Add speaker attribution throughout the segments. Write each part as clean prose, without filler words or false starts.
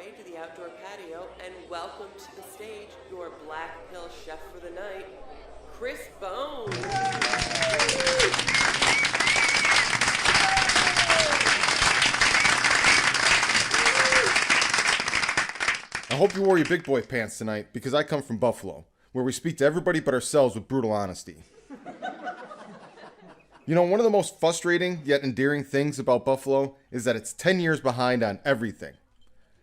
Speaker 1: way to the outdoor patio and welcome to the stage your Black Pill chef for the night, Kris Bohn.
Speaker 2: I hope you wore your big boy pants tonight, because I come from Buffalo, where we speak to everybody but ourselves with brutal honesty. You know, one of the most frustrating yet endearing things about Buffalo is that it's 10 years behind on everything.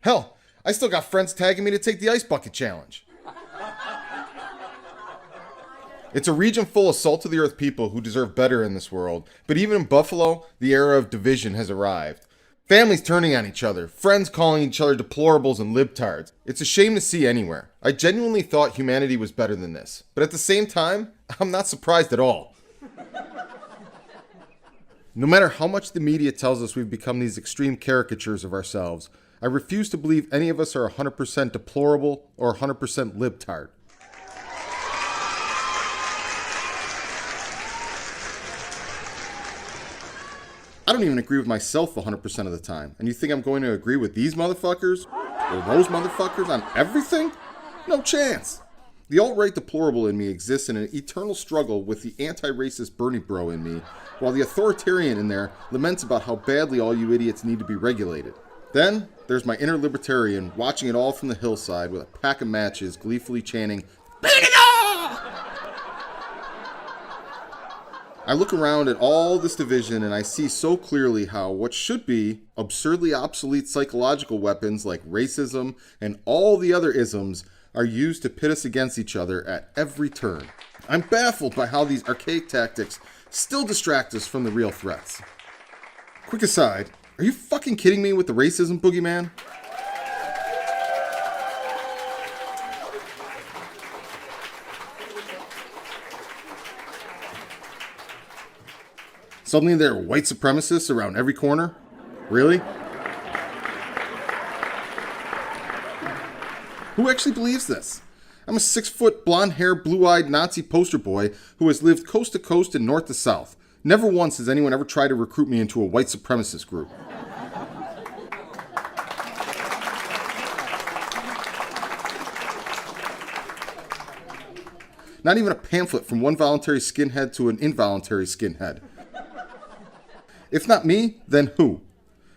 Speaker 2: Hell, I still got friends tagging me to take the Ice Bucket Challenge. It's a region full of salt-of-the-earth people who deserve better in this world, but even in Buffalo, the era of division has arrived. Families turning on each other, friends calling each other deplorables and libtards. It's a shame to see anywhere. I genuinely thought humanity was better than this, but at the same time, I'm not surprised at all. No matter how much the media tells us we've become these extreme caricatures of ourselves, I refuse to believe any of us are 100% deplorable or 100% libtard. I don't even agree with myself 100% of the time, and you think I'm going to agree with these motherfuckers or those motherfuckers on everything? No chance. The alt-right deplorable in me exists in an eternal struggle with the anti-racist Bernie bro in me, while the authoritarian in there laments about how badly all you idiots need to be regulated. Then, there's my inner libertarian watching it all from the hillside with a pack of matches gleefully chanting, "Beat it all!" I look around at all this division and I see so clearly how what should be absurdly obsolete psychological weapons like racism and all the other isms are used to pit us against each other at every turn. I'm baffled by how these archaic tactics still distract us from the real threats. Quick aside, are you fucking kidding me with the racism boogeyman? Suddenly there are white supremacists around every corner? Really? Who actually believes this? I'm a 6-foot, blonde-haired, blue-eyed Nazi poster boy who has lived coast to coast and north to south. Never once has anyone ever tried to recruit me into a white supremacist group. Not even a pamphlet from one voluntary skinhead to an involuntary skinhead. If not me, then who?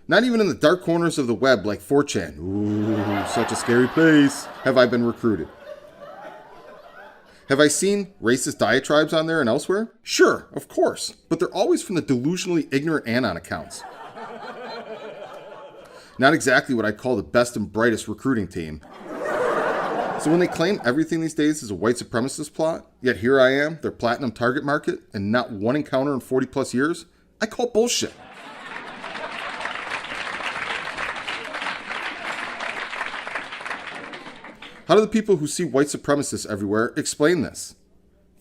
Speaker 2: Not even in the dark corners of the web like 4chan. Ooh, such a scary place. Have I been recruited? Have I seen racist diatribes on there and elsewhere? Sure, of course. But they're always from the delusionally ignorant Anon accounts. Not exactly what I call the best and brightest recruiting team. So when they claim everything these days is a white supremacist plot, yet here I am, their platinum target market, and not one encounter in 40 plus years, I call bullshit. How do the people who see white supremacists everywhere explain this?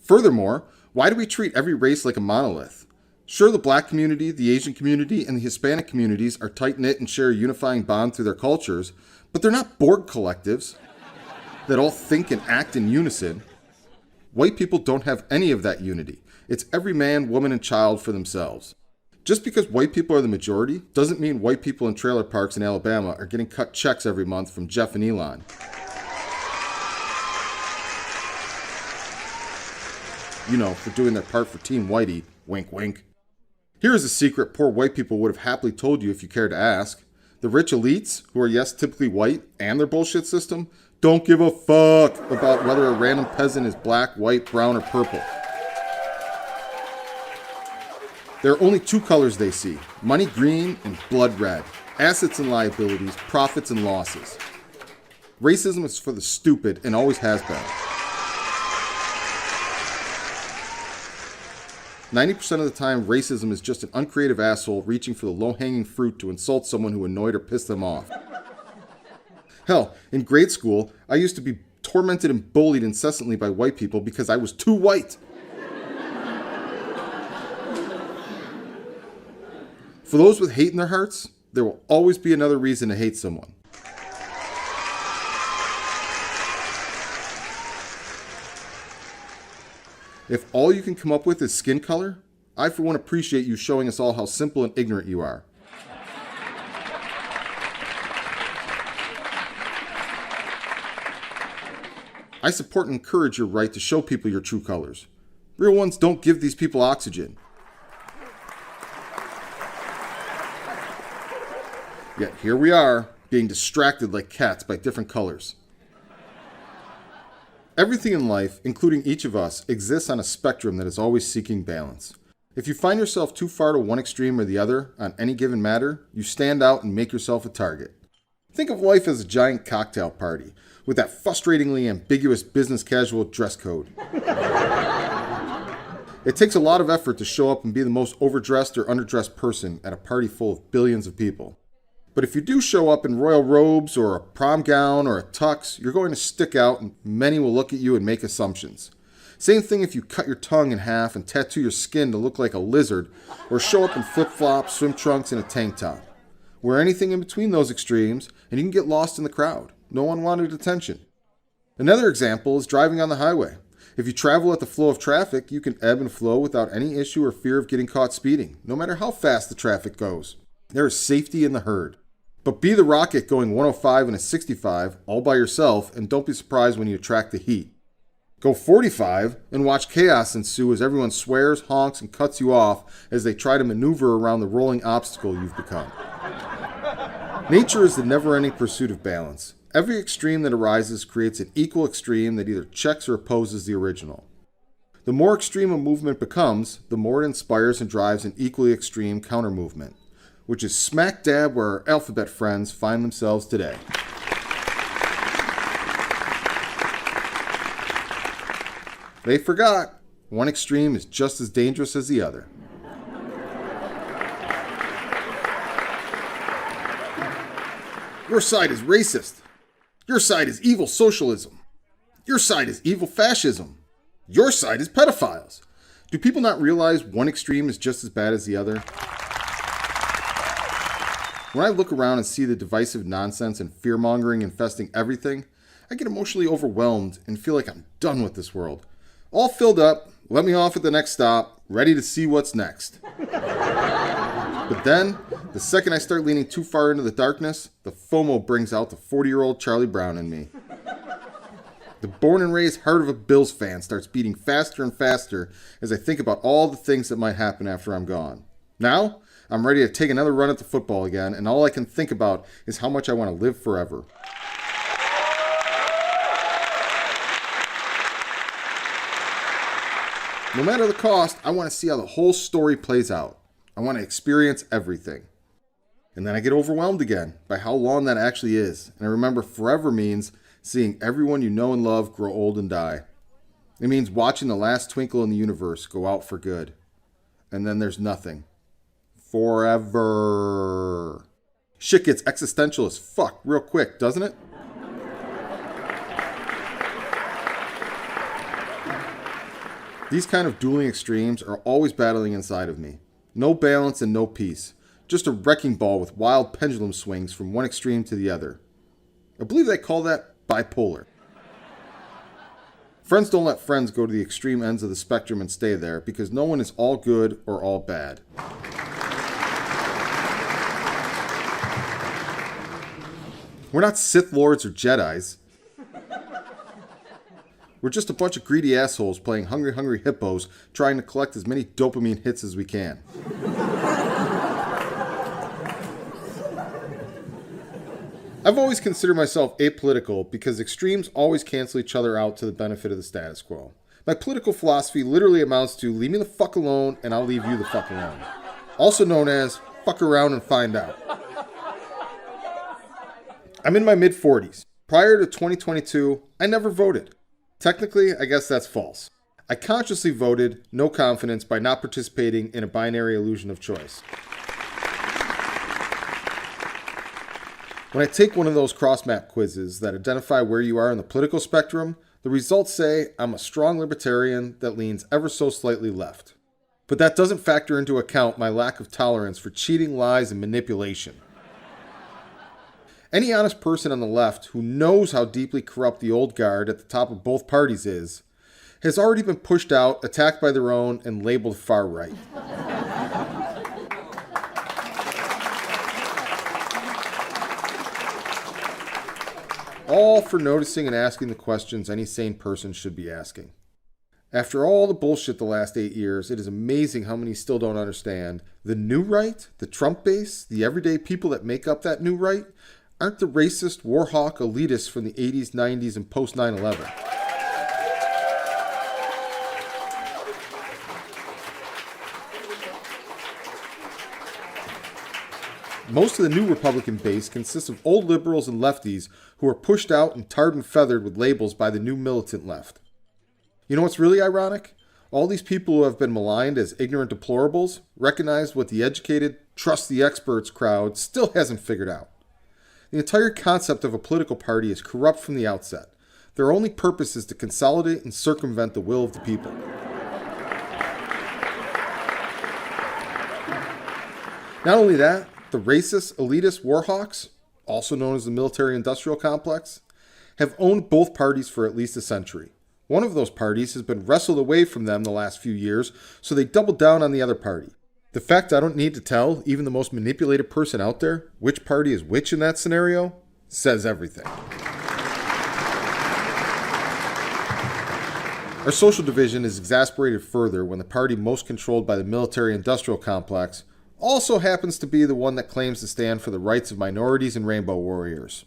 Speaker 2: Furthermore, why do we treat every race like a monolith? Sure, the black community, the Asian community, and the Hispanic communities are tight-knit and share a unifying bond through their cultures, but they're not Borg collectives that all think and act in unison. White people don't have any of that unity. It's every man, woman, and child for themselves. Just because white people are the majority doesn't mean white people in trailer parks in Alabama are getting cut checks every month from Jeff and Elon. You know, for doing their part for Team Whitey, wink wink. Here is a secret poor white people would have happily told you if you cared to ask. The rich elites, who are yes typically white, and their bullshit system, don't give a fuck about whether a random peasant is black, white, brown, or purple. There are only two colors they see, money green and blood red, assets and liabilities, profits and losses. Racism is for the stupid and always has been. 90% of the time, racism is just an uncreative asshole reaching for the low-hanging fruit to insult someone who annoyed or pissed them off. Hell, in grade school, I used to be tormented and bullied incessantly by white people because I was too white. For those with hate in their hearts, there will always be another reason to hate someone. If all you can come up with is skin color, I for one appreciate you showing us all how simple and ignorant you are. I support and encourage your right to show people your true colors. Real ones don't give these people oxygen. Yet here we are, being distracted like cats by different colors. Everything in life, including each of us, exists on a spectrum that is always seeking balance. If you find yourself too far to one extreme or the other on any given matter, you stand out and make yourself a target. Think of life as a giant cocktail party, with that frustratingly ambiguous business casual dress code. It takes a lot of effort to show up and be the most overdressed or underdressed person at a party full of billions of people. But if you do show up in royal robes or a prom gown or a tux, you're going to stick out and many will look at you and make assumptions. Same thing if you cut your tongue in half and tattoo your skin to look like a lizard or show up in flip-flops, swim trunks, and a tank top. Wear anything in between those extremes and you can get lost in the crowd. No unwanted attention. Another example is driving on the highway. If you travel at the flow of traffic, you can ebb and flow without any issue or fear of getting caught speeding, no matter how fast the traffic goes. There is safety in the herd. But be the rocket going 105 and a 65 all by yourself and don't be surprised when you attract the heat. Go 45 and watch chaos ensue as everyone swears, honks, and cuts you off as they try to maneuver around the rolling obstacle you've become. Nature is the never-ending pursuit of balance. Every extreme that arises creates an equal extreme that either checks or opposes the original. The more extreme a movement becomes, the more it inspires and drives an equally extreme counter-movement, which is smack dab where our alphabet friends find themselves today. They forgot, one extreme is just as dangerous as the other. Your side is racist. Your side is evil socialism. Your side is evil fascism. Your side is pedophiles. Do people not realize one extreme is just as bad as the other? When I look around and see the divisive nonsense and fear-mongering infesting everything, I get emotionally overwhelmed and feel like I'm done with this world. All filled up, let me off at the next stop, ready to see what's next. But then, the second I start leaning too far into the darkness, the FOMO brings out the 40-year-old Charlie Brown in me. The born and raised heart of a Bills fan starts beating faster and faster as I think about all the things that might happen after I'm gone. Now, I'm ready to take another run at the football again, and all I can think about is how much I want to live forever. No matter the cost, I want to see how the whole story plays out. I want to experience everything. And then I get overwhelmed again by how long that actually is. And I remember forever means seeing everyone you know and love grow old and die. It means watching the last twinkle in the universe go out for good. And then there's nothing. Forever. Shit gets existential as fuck real quick, doesn't it? These kind of dueling extremes are always battling inside of me. No balance and no peace. Just a wrecking ball with wild pendulum swings from one extreme to the other. I believe they call that bipolar. Friends don't let friends go to the extreme ends of the spectrum and stay there because no one is all good or all bad. We're not Sith Lords or Jedis. We're just a bunch of greedy assholes playing Hungry Hungry Hippos trying to collect as many dopamine hits as we can. I've always considered myself apolitical because extremes always cancel each other out to the benefit of the status quo. My political philosophy literally amounts to leave me the fuck alone and I'll leave you the fuck alone. Also known as fuck around and find out. I'm in my mid-40s. Prior to 2022, I never voted. Technically, I guess that's false. I consciously voted no confidence by not participating in a binary illusion of choice. When I take one of those cross-map quizzes that identify where you are in the political spectrum, the results say I'm a strong libertarian that leans ever so slightly left. But that doesn't factor into account my lack of tolerance for cheating, lies, and manipulation. Any honest person on the left who knows how deeply corrupt the old guard at the top of both parties is, has already been pushed out, attacked by their own, and labeled far right. all for noticing and asking the questions any sane person should be asking. After all the bullshit the last 8 years, it is amazing how many still don't understand. The new right, the Trump base, the everyday people that make up that new right, aren't the racist, warhawk elitists from the 80s, 90s, and post 9/11. Most of the new Republican base consists of old liberals and lefties who are pushed out and tarred and feathered with labels by the new militant left. You know what's really ironic? All these people who have been maligned as ignorant deplorables recognize what the educated, trust the experts crowd still hasn't figured out. The entire concept of a political party is corrupt from the outset. Their only purpose is to consolidate and circumvent the will of the people. Not only that, the racist, elitist warhawks, also known as the military-industrial complex, have owned both parties for at least a century. One of those parties has been wrestled away from them the last few years, so they doubled down on the other party. The fact I don't need to tell even the most manipulated person out there which party is which in that scenario says everything. Our social division is exasperated further when the party most controlled by the military-industrial complex also happens to be the one that claims to stand for the rights of minorities and rainbow warriors.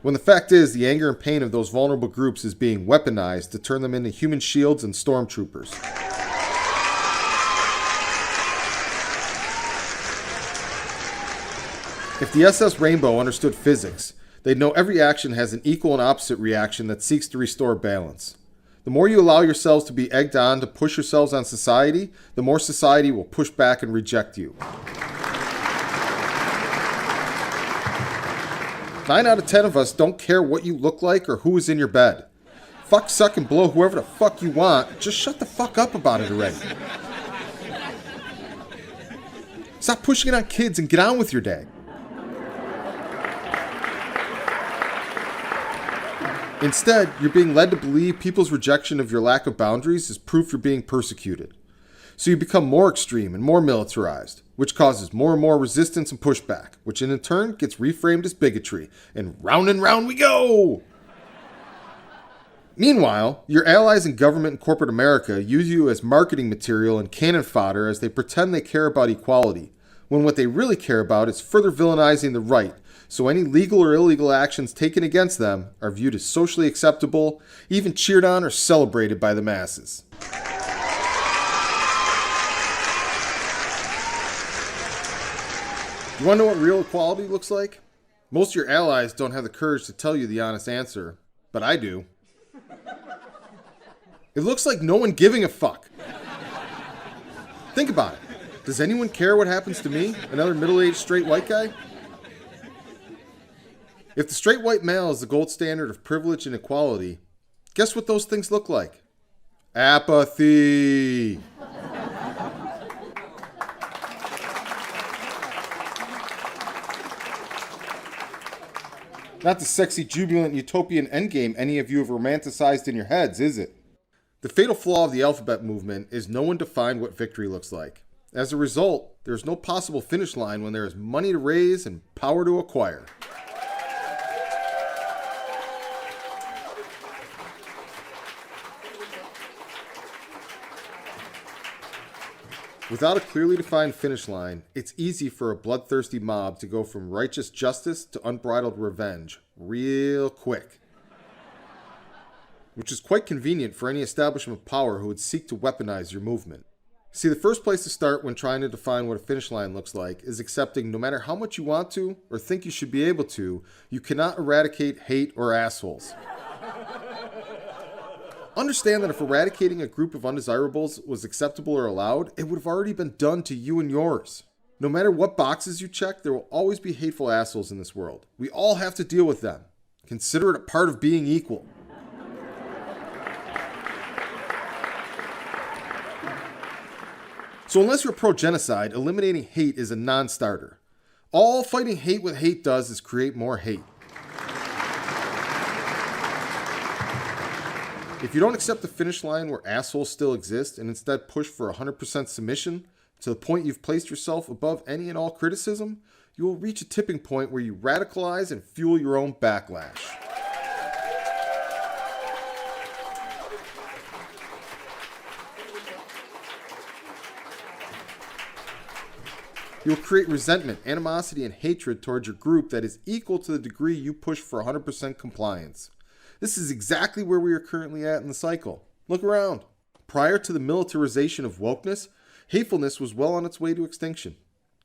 Speaker 2: When the fact is, the anger and pain of those vulnerable groups is being weaponized to turn them into human shields and stormtroopers. If the SS Rainbow understood physics, they'd know every action has an equal and opposite reaction that seeks to restore balance. The more you allow yourselves to be egged on to push yourselves on society, the more society will push back and reject you. 9 out of 10 of us don't care what you look like or who is in your bed. Fuck, suck, and blow whoever the fuck you want. Just shut the fuck up about it already. Stop pushing it on kids and get on with your day. Instead, you're being led to believe people's rejection of your lack of boundaries is proof you're being persecuted. So you become more extreme and more militarized, which causes more and more resistance and pushback, which in turn gets reframed as bigotry, and round we go! Meanwhile, your allies in government and corporate America use you as marketing material and cannon fodder as they pretend they care about equality, when what they really care about is further villainizing the right, so any legal or illegal actions taken against them are viewed as socially acceptable, even cheered on or celebrated by the masses. You want to know what real equality looks like? Most of your allies don't have the courage to tell you the honest answer, but I do. It looks like no one giving a fuck. Think about it. Does anyone care what happens to me, another middle-aged straight white guy? If the straight white male is the gold standard of privilege and equality, guess what those things look like? Apathy. Not the sexy, jubilant, utopian endgame any of you have romanticized in your heads, is it? The fatal flaw of the alphabet movement is no one defined what victory looks like. As a result, there is no possible finish line when there is money to raise and power to acquire. Without a clearly defined finish line, it's easy for a bloodthirsty mob to go from righteous justice to unbridled revenge real quick. Which is quite convenient for any establishment of power who would seek to weaponize your movement. See, the first place to start when trying to define what a finish line looks like is accepting no matter how much you want to or think you should be able to, you cannot eradicate hate or assholes. Understand that if eradicating a group of undesirables was acceptable or allowed, it would have already been done to you and yours. No matter what boxes you check, there will always be hateful assholes in this world. We all have to deal with them. Consider it a part of being equal. So unless you're pro-genocide, eliminating hate is a non-starter. All fighting hate with hate does is create more hate. If you don't accept the finish line where assholes still exist and instead push for 100% submission to the point you've placed yourself above any and all criticism, you will reach a tipping point where you radicalize and fuel your own backlash. You'll create resentment, animosity, and hatred towards your group that is equal to the degree you push for 100% compliance. This is exactly where we are currently at in the cycle. Look around. Prior to the militarization of wokeness, hatefulness was well on its way to extinction.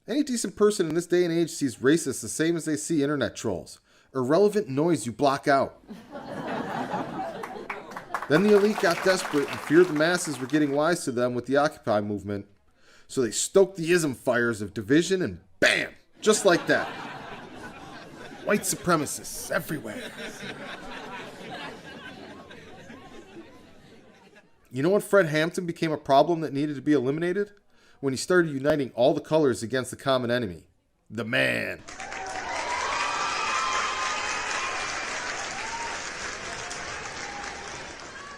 Speaker 2: Any decent person in this day and age sees racists the same as they see internet trolls. Irrelevant noise you block out. Then the elite got desperate and feared the masses were getting wise to them with the Occupy movement. So they stoked the ism fires of division and bam! Just like that. White supremacists everywhere. You know when Fred Hampton became a problem that needed to be eliminated? When he started uniting all the colors against the common enemy. The man.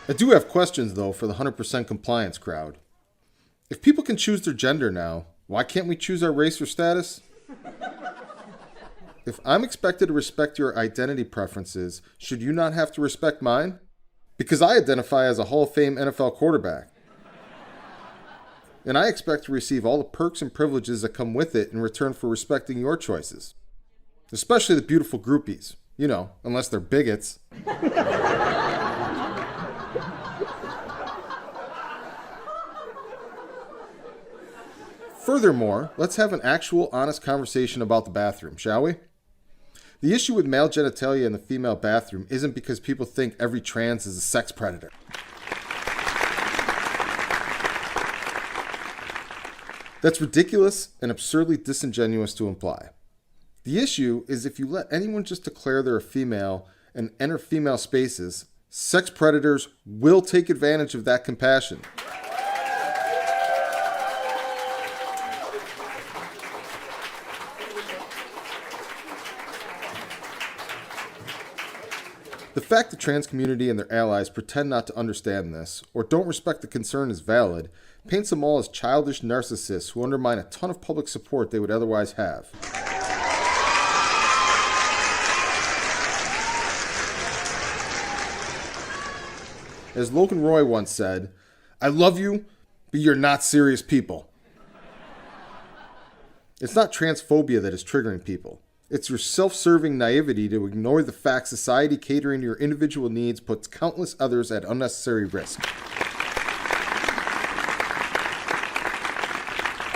Speaker 2: I do have questions, though, for the 100% compliance crowd. If people can choose their gender now, why can't we choose our race or status? If I'm expected to respect your identity preferences, should you not have to respect mine? Because I identify as a Hall of Fame NFL quarterback. And I expect to receive all the perks and privileges that come with it in return for respecting your choices. Especially the beautiful groupies. You know, unless they're bigots. Furthermore, let's have an actual, honest conversation about the bathroom, shall we? The issue with male genitalia in the female bathroom isn't because people think every trans is a sex predator. That's ridiculous and absurdly disingenuous to imply. The issue is if you let anyone just declare they're a female and enter female spaces, sex predators will take advantage of that compassion. The fact the trans community and their allies pretend not to understand this, or don't respect the concern as valid, paints them all as childish narcissists who undermine a ton of public support they would otherwise have. As Logan Roy once said, "I love you, but you're not serious people." It's not transphobia that is triggering people. It's your self-serving naivety to ignore the fact society catering to your individual needs puts countless others at unnecessary risk.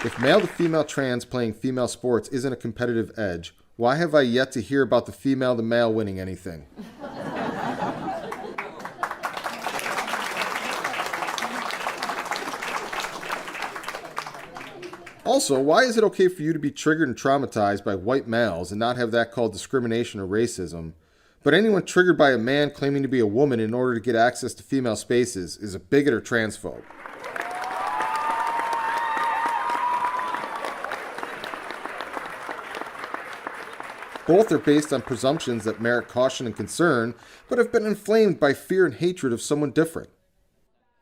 Speaker 2: If male to female trans playing female sports isn't a competitive edge, why have I yet to hear about the female to male winning anything? Also, why is it okay for you to be triggered and traumatized by white males and not have that called discrimination or racism, but anyone triggered by a man claiming to be a woman in order to get access to female spaces is a bigot or transphobe? Both are based on presumptions that merit caution and concern, but have been inflamed by fear and hatred of someone different.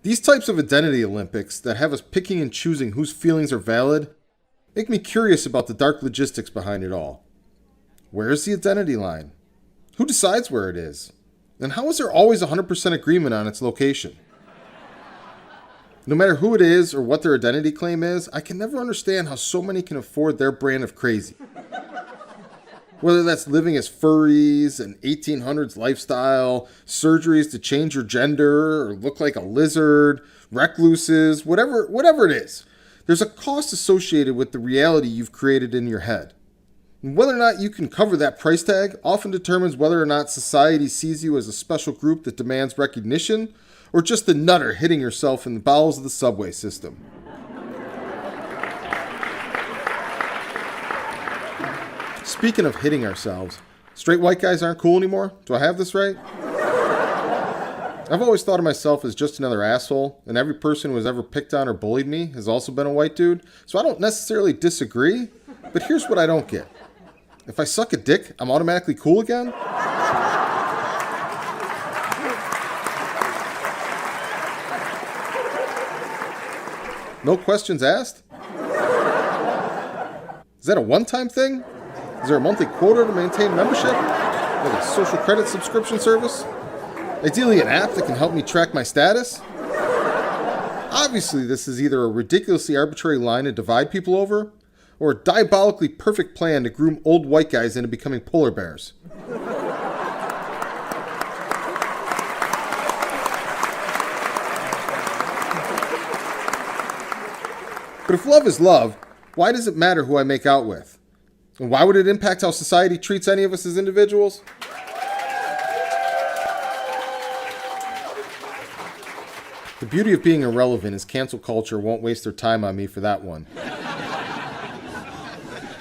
Speaker 2: These types of identity Olympics that have us picking and choosing whose feelings are valid make me curious about the dark logistics behind it all. Where is the identity line? Who decides where it is? And how is there always 100% agreement on its location? No matter who it is or what their identity claim is, I can never understand how so many can afford their brand of crazy. Whether that's living as furries, an 1800s lifestyle, surgeries to change your gender, or look like a lizard, recluses, whatever it is. There's a cost associated with the reality you've created in your head. And whether or not you can cover that price tag often determines whether or not society sees you as a special group that demands recognition, or just the nutter hitting yourself in the bowels of the subway system. Speaking of hitting ourselves, straight white guys aren't cool anymore? Do I have this right? I've always thought of myself as just another asshole, and every person who has ever picked on or bullied me has also been a white dude, so I don't necessarily disagree, but here's what I don't get. If I suck a dick, I'm automatically cool again? No questions asked? Is that a one-time thing? Is there a monthly quota to maintain membership? Like a social credit subscription service? Ideally an app that can help me track my status? Obviously, this is either a ridiculously arbitrary line to divide people over, or a diabolically perfect plan to groom old white guys into becoming polar bears. But if love is love, why does it matter who I make out with? And why would it impact how society treats any of us as individuals? The beauty of being irrelevant is cancel culture won't waste their time on me for that one.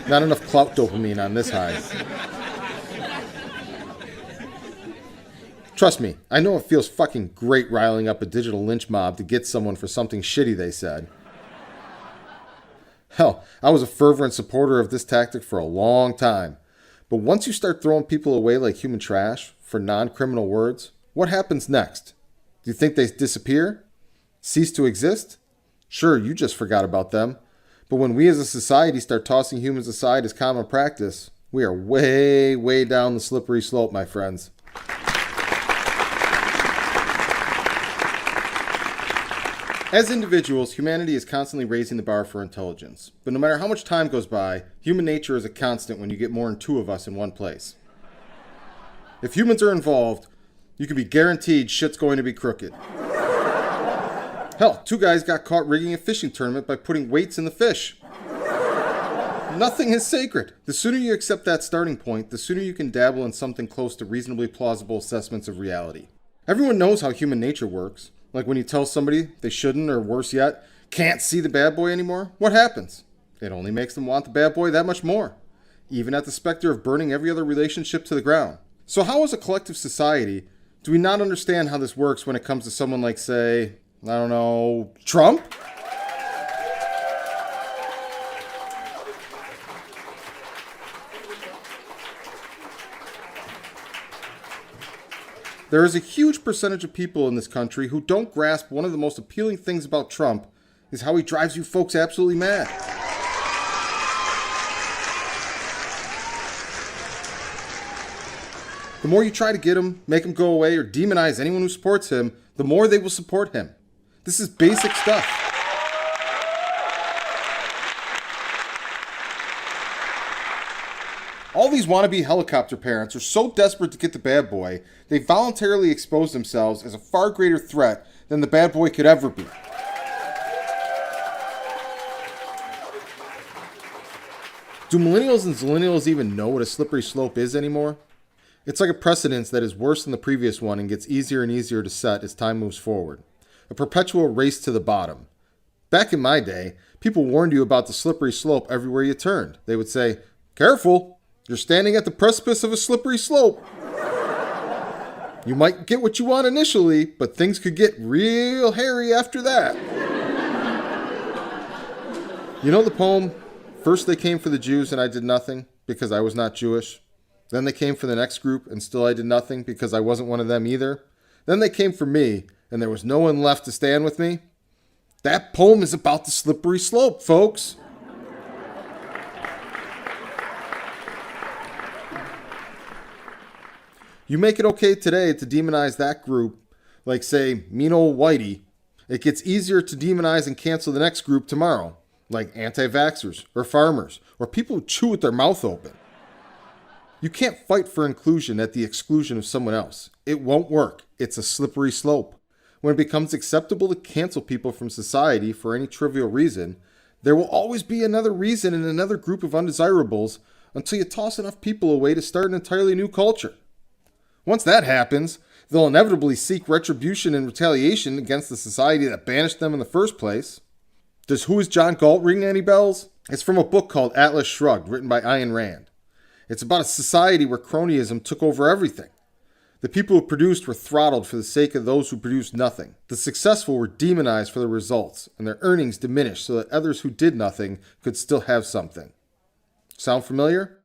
Speaker 2: Not enough clout dopamine on this high. Trust me, I know it feels fucking great riling up a digital lynch mob to get someone for something shitty they said. Hell, I was a fervent supporter of this tactic for a long time. But once you start throwing people away like human trash for non-criminal words, what happens next? Do you think they disappear? Cease to exist? Sure, you just forgot about them. But when we as a society start tossing humans aside as common practice, we are way, way down the slippery slope, my friends. As individuals, humanity is constantly raising the bar for intelligence. But no matter how much time goes by, human nature is a constant when you get more than two of us in one place. If humans are involved, you can be guaranteed shit's going to be crooked. Hell, two guys got caught rigging a fishing tournament by putting weights in the fish. Nothing is sacred. The sooner you accept that starting point, the sooner you can dabble in something close to reasonably plausible assessments of reality. Everyone knows how human nature works. Like when you tell somebody they shouldn't, or worse yet, can't see the bad boy anymore, what happens? It only makes them want the bad boy that much more, even at the specter of burning every other relationship to the ground. So how as a collective society do we not understand how this works when it comes to someone like, say, I don't know, Trump? There is a huge percentage of people in this country who don't grasp one of the most appealing things about Trump is how he drives you folks absolutely mad. The more you try to get him, make him go away, or demonize anyone who supports him, the more they will support him. This is basic stuff. All these wannabe helicopter parents are so desperate to get the bad boy, they voluntarily expose themselves as a far greater threat than the bad boy could ever be. Do millennials and zillennials even know what a slippery slope is anymore? It's like a precedence that is worse than the previous one and gets easier and easier to set as time moves forward. A perpetual race to the bottom. Back in my day, people warned you about the slippery slope everywhere you turned. They would say, "Careful! You're standing at the precipice of a slippery slope. You might get what you want initially, but things could get real hairy after that." You know the poem, "First they came for the Jews and I did nothing because I was not Jewish. Then they came for the next group and still I did nothing because I wasn't one of them either. Then they came for me and there was no one left to stand with me." That poem is about the slippery slope, folks. You make it okay today to demonize that group, like say, mean old Whitey. It gets easier to demonize and cancel the next group tomorrow, like anti-vaxxers, or farmers, or people who chew with their mouth open. You can't fight for inclusion at the exclusion of someone else. It won't work. It's a slippery slope. When it becomes acceptable to cancel people from society for any trivial reason, there will always be another reason and another group of undesirables until you toss enough people away to start an entirely new culture. Once that happens, they'll inevitably seek retribution and retaliation against the society that banished them in the first place. Does Who is John Galt ring any bells? It's from a book called Atlas Shrugged, written by Ayn Rand. It's about a society where cronyism took over everything. The people who produced were throttled for the sake of those who produced nothing. The successful were demonized for their results, and their earnings diminished so that others who did nothing could still have something. Sound familiar?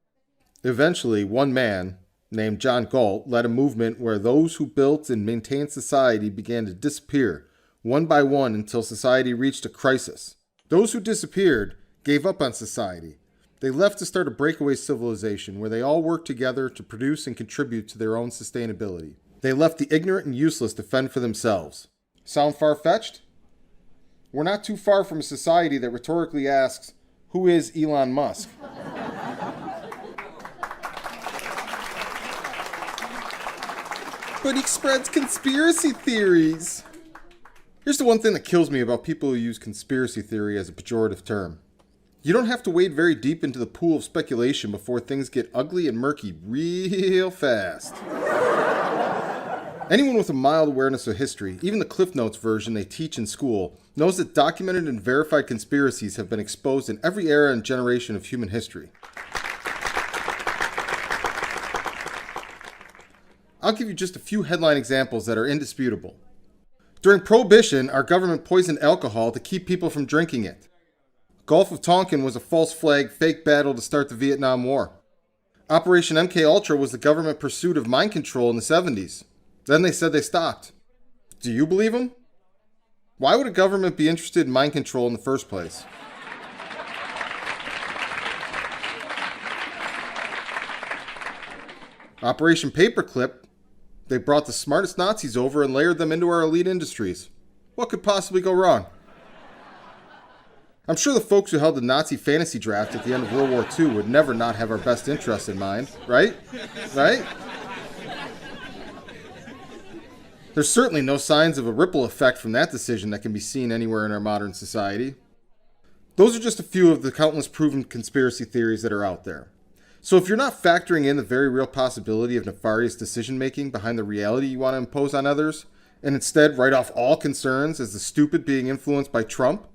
Speaker 2: Eventually, one man, named John Galt, led a movement where those who built and maintained society began to disappear, one by one, until society reached a crisis. Those who disappeared gave up on society, They left to start a breakaway civilization where they all work together to produce and contribute to their own sustainability. They left the ignorant and useless to fend for themselves. Sound far-fetched? We're not too far from a society that rhetorically asks, who is Elon Musk? But he spreads conspiracy theories. Here's the one thing that kills me about people who use conspiracy theory as a pejorative term. You don't have to wade very deep into the pool of speculation before things get ugly and murky real fast. Anyone with a mild awareness of history, even the Cliff Notes version they teach in school, knows that documented and verified conspiracies have been exposed in every era and generation of human history. I'll give you just a few headline examples that are indisputable. During Prohibition, our government poisoned alcohol to keep people from drinking it. Gulf of Tonkin was a false flag, fake battle to start the Vietnam War. Operation MKUltra was the government pursuit of mind control in the 70s. Then they said they stopped. Do you believe them? Why would a government be interested in mind control in the first place? Operation Paperclip, they brought the smartest Nazis over and layered them into our elite industries. What could possibly go wrong? I'm sure the folks who held the Nazi fantasy draft at the end of World War II would never not have our best interests in mind, right? Right? There's certainly no signs of a ripple effect from that decision that can be seen anywhere in our modern society. Those are just a few of the countless proven conspiracy theories that are out there. So if you're not factoring in the very real possibility of nefarious decision-making behind the reality you want to impose on others, and instead write off all concerns as the stupid being influenced by Trump,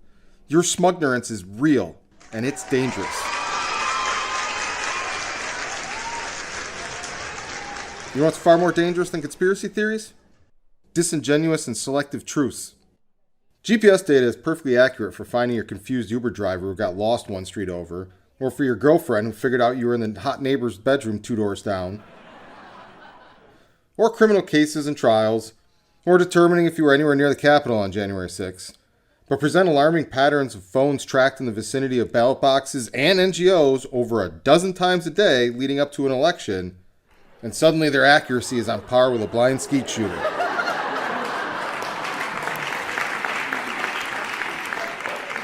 Speaker 2: your smugnerance is real, and it's dangerous. You know what's far more dangerous than conspiracy theories? Disingenuous and selective truths. GPS data is perfectly accurate for finding your confused Uber driver who got lost one street over, or for your girlfriend who figured out you were in the hot neighbor's bedroom 2 doors down, or criminal cases and trials, or determining if you were anywhere near the Capitol on January 6th. But present alarming patterns of phones tracked in the vicinity of ballot boxes and NGOs over a dozen times a day leading up to an election, and suddenly their accuracy is on par with a blind skeet shooter.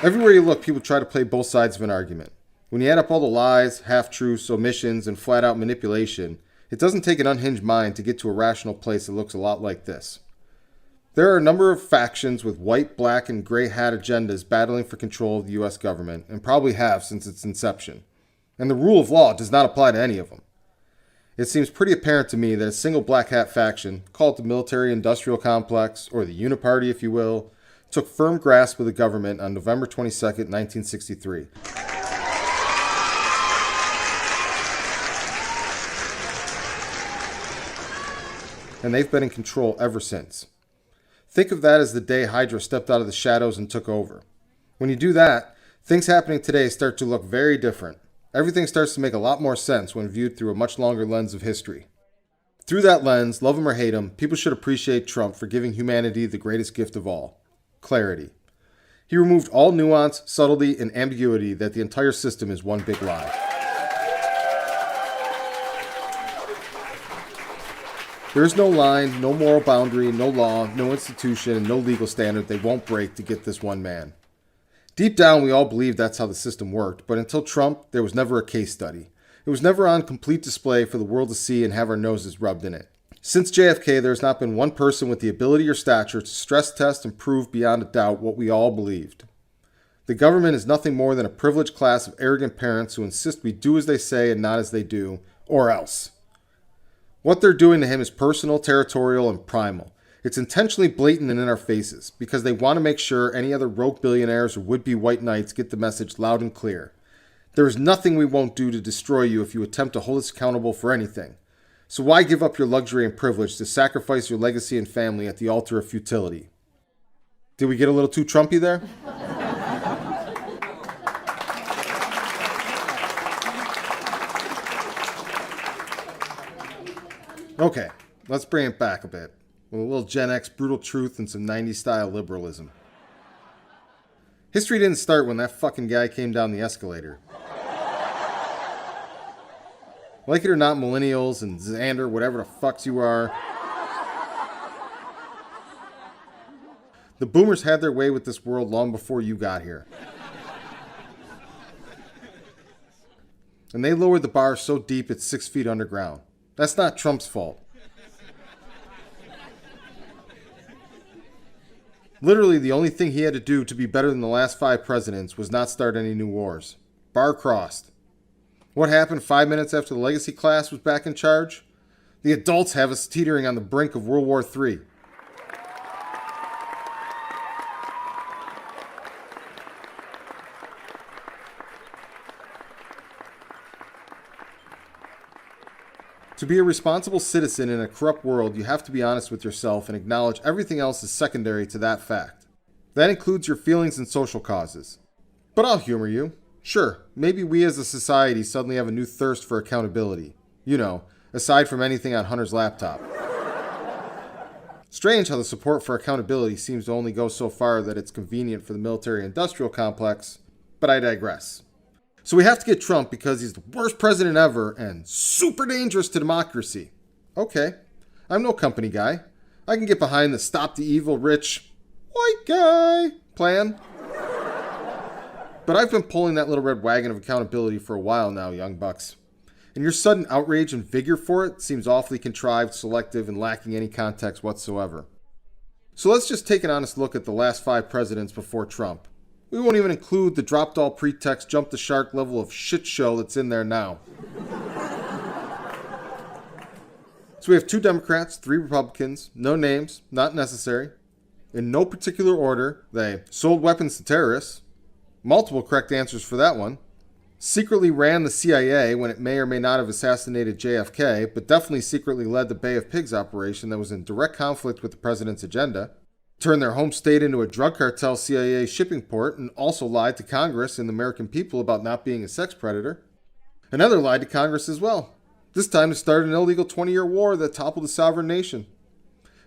Speaker 2: Everywhere you look, people try to play both sides of an argument. When you add up all the lies, half-truths, omissions, and flat-out manipulation, it doesn't take an unhinged mind to get to a rational place that looks a lot like this. There are a number of factions with white, black, and gray hat agendas battling for control of the U.S. government, and probably have since its inception. And the rule of law does not apply to any of them. It seems pretty apparent to me that a single black hat faction, call it the military-industrial complex, or the Uniparty if you will, took firm grasp of the government on November 22, 1963. And they've been in control ever since. Think of that as the day Hydra stepped out of the shadows and took over. When you do that, things happening today start to look very different. Everything starts to make a lot more sense when viewed through a much longer lens of history. Through that lens, love him or hate him, people should appreciate Trump for giving humanity the greatest gift of all: clarity. He removed all nuance, subtlety, and ambiguity that the entire system is one big lie. There is no line, no moral boundary, no law, no institution, and no legal standard they won't break to get this one man. Deep down, we all believe that's how the system worked, but until Trump, there was never a case study. It was never on complete display for the world to see and have our noses rubbed in it. Since JFK, there has not been one person with the ability or stature to stress test and prove beyond a doubt what we all believed. The government is nothing more than a privileged class of arrogant parents who insist we do as they say and not as they do, or else. What they're doing to him is personal, territorial, and primal. It's intentionally blatant and in our faces, because they want to make sure any other rogue billionaires or would-be white knights get the message loud and clear. There is nothing we won't do to destroy you if you attempt to hold us accountable for anything. So why give up your luxury and privilege to sacrifice your legacy and family at the altar of futility? Did we get a little too Trumpy there? Okay, let's bring it back a bit, with a little Gen X brutal truth and some 90s style liberalism. History didn't start when that fucking guy came down the escalator. Like it or not, millennials and Xander, whatever the fucks you are. The boomers had their way with this world long before you got here. And they lowered the bar so deep it's 6 feet underground. That's not Trump's fault. Literally, the only thing he had to do to be better than the last 5 presidents was not start any new wars. Bar crossed. What happened 5 minutes after the legacy class was back in charge? The adults have us teetering on the brink of World War III. To be a responsible citizen in a corrupt world, you have to be honest with yourself and acknowledge everything else is secondary to that fact. That includes your feelings and social causes. But I'll humor you. Sure, maybe we as a society suddenly have a new thirst for accountability. You know, aside from anything on Hunter's laptop. Strange how the support for accountability seems to only go so far that it's convenient for the military-industrial complex, but I digress. So we have to get Trump because he's the worst president ever and super dangerous to democracy. Okay, I'm no company guy. I can get behind the stop the evil rich white guy plan. But I've been pulling that little red wagon of accountability for a while now, young bucks. And your sudden outrage and vigor for it seems awfully contrived, selective, and lacking any context whatsoever. So let's just take an honest look at the last 5 presidents before Trump. We won't even include the dropped all pretext, jump the shark level of shit show that's in there now. So we have 2 Democrats, 3 Republicans, no names, not necessary. In no particular order, they sold weapons to terrorists, multiple correct answers for that one, secretly ran the CIA when it may or may not have assassinated JFK, but definitely secretly led the Bay of Pigs operation that was in direct conflict with the president's agenda, turned their home state into a drug cartel CIA shipping port, and also lied to Congress and the American people about not being a sex predator. Another lied to Congress as well, this time to start an illegal 20-year war that toppled a sovereign nation.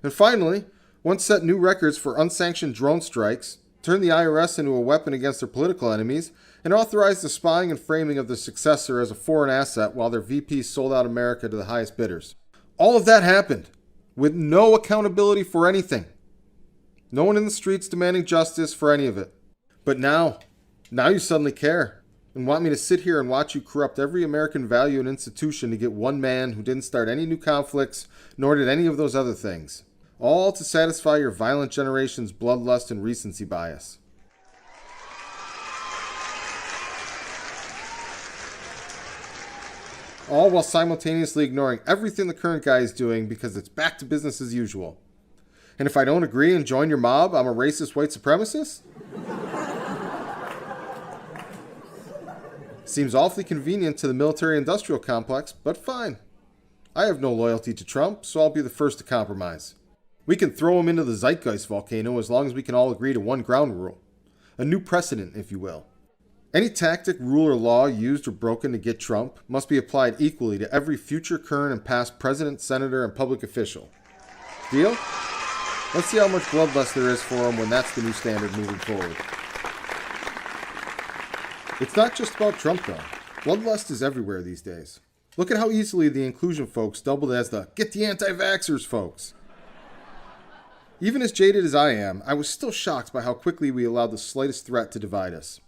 Speaker 2: And finally, once set new records for unsanctioned drone strikes, turned the IRS into a weapon against their political enemies, and authorized the spying and framing of their successor as a foreign asset while their VP sold out America to the highest bidders. All of that happened with no accountability for anything. No one in the streets demanding justice for any of it. But now you suddenly care and want me to sit here and watch you corrupt every American value and institution to get one man who didn't start any new conflicts, nor did any of those other things. All to satisfy your violent generation's bloodlust and recency bias. All while simultaneously ignoring everything the current guy is doing because it's back to business as usual. And if I don't agree and join your mob, I'm a racist white supremacist? Seems awfully convenient to the military-industrial complex, but fine. I have no loyalty to Trump, so I'll be the first to compromise. We can throw him into the zeitgeist volcano as long as we can all agree to one ground rule. A new precedent, if you will. Any tactic, rule, or law used or broken to get Trump must be applied equally to every future, current, and past president, senator, and public official. Deal? Let's see how much bloodlust there is for him when that's the new standard moving forward. It's not just about Trump, though. Bloodlust is everywhere these days. Look at how easily the inclusion folks doubled as the get the anti-vaxxers folks. Even as jaded as I am, I was still shocked by how quickly we allowed the slightest threat to divide us.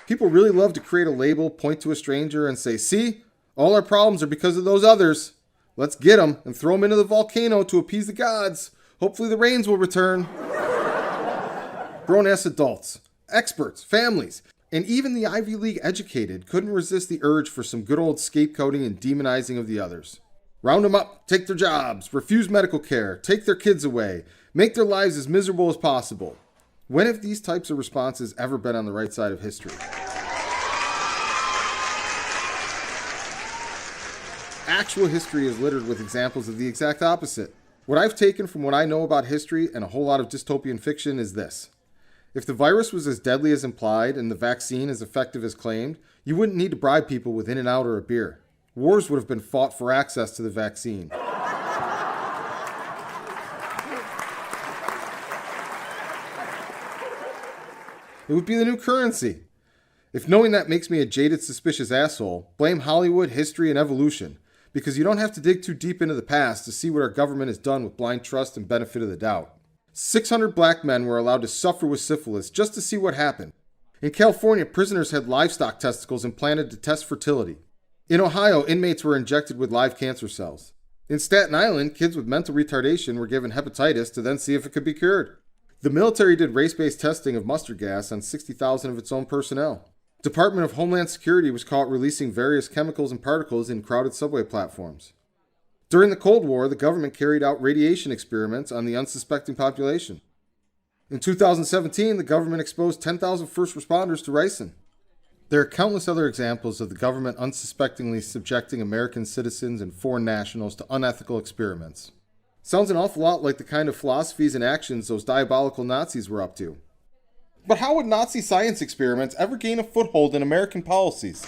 Speaker 2: People really love to create a label, point to a stranger, and say, see, all our problems are because of those others. Let's get them and throw them into the volcano to appease the gods. Hopefully the rains will return. Grown-ass adults, experts, families, and even the Ivy League educated couldn't resist the urge for some good old scapegoating and demonizing of the others. Round them up, take their jobs, refuse medical care, take their kids away, make their lives as miserable as possible. When have these types of responses ever been on the right side of history? Actual history is littered with examples of the exact opposite. What I've taken from what I know about history and a whole lot of dystopian fiction is this. If the virus was as deadly as implied and the vaccine as effective as claimed, you wouldn't need to bribe people with In-N-Out or a beer. Wars would have been fought for access to the vaccine. It would be the new currency. If knowing that makes me a jaded, suspicious asshole, blame Hollywood, history, and evolution, because you don't have to dig too deep into the past to see what our government has done with blind trust and benefit of the doubt. 600 black men were allowed to suffer with syphilis just to see what happened. In California, prisoners had livestock testicles implanted to test fertility. In Ohio, inmates were injected with live cancer cells. In Staten Island, kids with mental retardation were given hepatitis to then see if it could be cured. The military did race-based testing of mustard gas on 60,000 of its own personnel. Department of Homeland Security was caught releasing various chemicals and particles in crowded subway platforms. During the Cold War, the government carried out radiation experiments on the unsuspecting population. In 2017, the government exposed 10,000 first responders to ricin. There are countless other examples of the government unsuspectingly subjecting American citizens and foreign nationals to unethical experiments. Sounds an awful lot like the kind of philosophies and actions those diabolical Nazis were up to. But how would Nazi science experiments ever gain a foothold in American policies?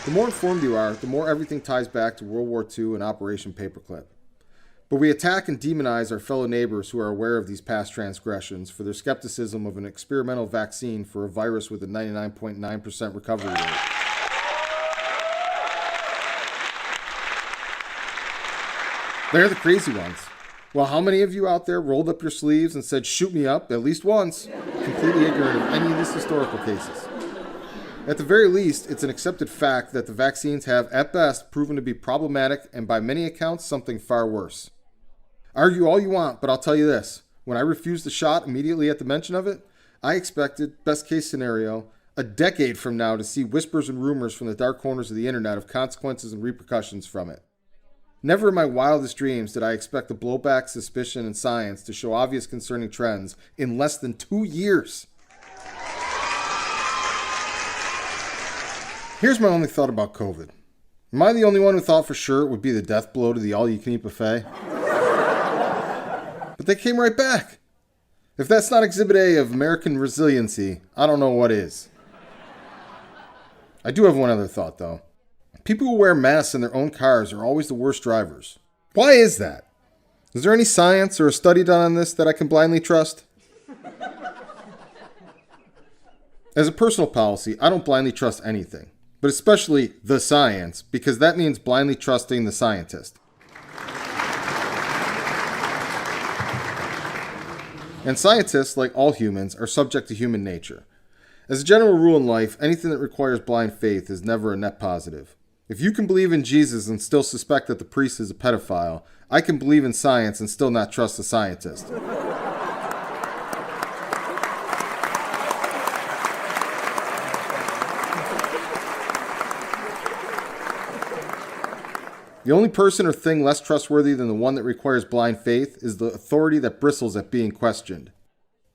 Speaker 2: The more informed you are, the more everything ties back to World War II and Operation Paperclip. But we attack and demonize our fellow neighbors who are aware of these past transgressions for their skepticism of an experimental vaccine for a virus with a 99.9% recovery rate. They're the crazy ones. Well, how many of you out there rolled up your sleeves and said, "Shoot me up," at least once, completely ignorant of any of these historical cases? At the very least, it's an accepted fact that the vaccines have, at best, proven to be problematic and by many accounts, something far worse. Argue all you want, but I'll tell you this. When I refused the shot immediately at the mention of it, I expected, best case scenario, a decade from now to see whispers and rumors from the dark corners of the internet of consequences and repercussions from it. Never in my wildest dreams did I expect the blowback, suspicion, and science to show obvious concerning trends in less than 2 years. Here's my only thought about COVID. Am I the only one who thought for sure it would be the death blow to the all-you-can-eat buffet? But they came right back. If that's not Exhibit A of American resiliency, I don't know what is. I do have one other thought, though. People who wear masks in their own cars are always the worst drivers. Why is that? Is there any science or a study done on this that I can blindly trust? As a personal policy, I don't blindly trust anything, but especially the science, because that means blindly trusting the scientist. And scientists, like all humans, are subject to human nature. As a general rule in life, anything that requires blind faith is never a net positive. If you can believe in Jesus and still suspect that the priest is a pedophile, I can believe in science and still not trust the scientist. The only person or thing less trustworthy than the one that requires blind faith is the authority that bristles at being questioned,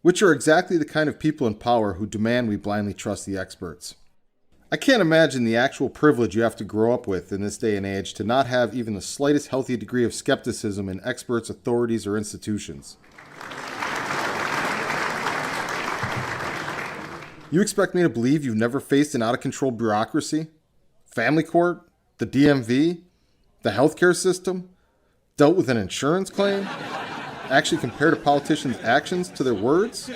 Speaker 2: which are exactly the kind of people in power who demand we blindly trust the experts. I can't imagine the actual privilege you have to grow up with in this day and age to not have even the slightest healthy degree of skepticism in experts, authorities, or institutions. You expect me to believe you've never faced an out-of-control bureaucracy? Family court? The DMV? The healthcare system? Dealt with an insurance claim? Actually compared a politician's actions to their words?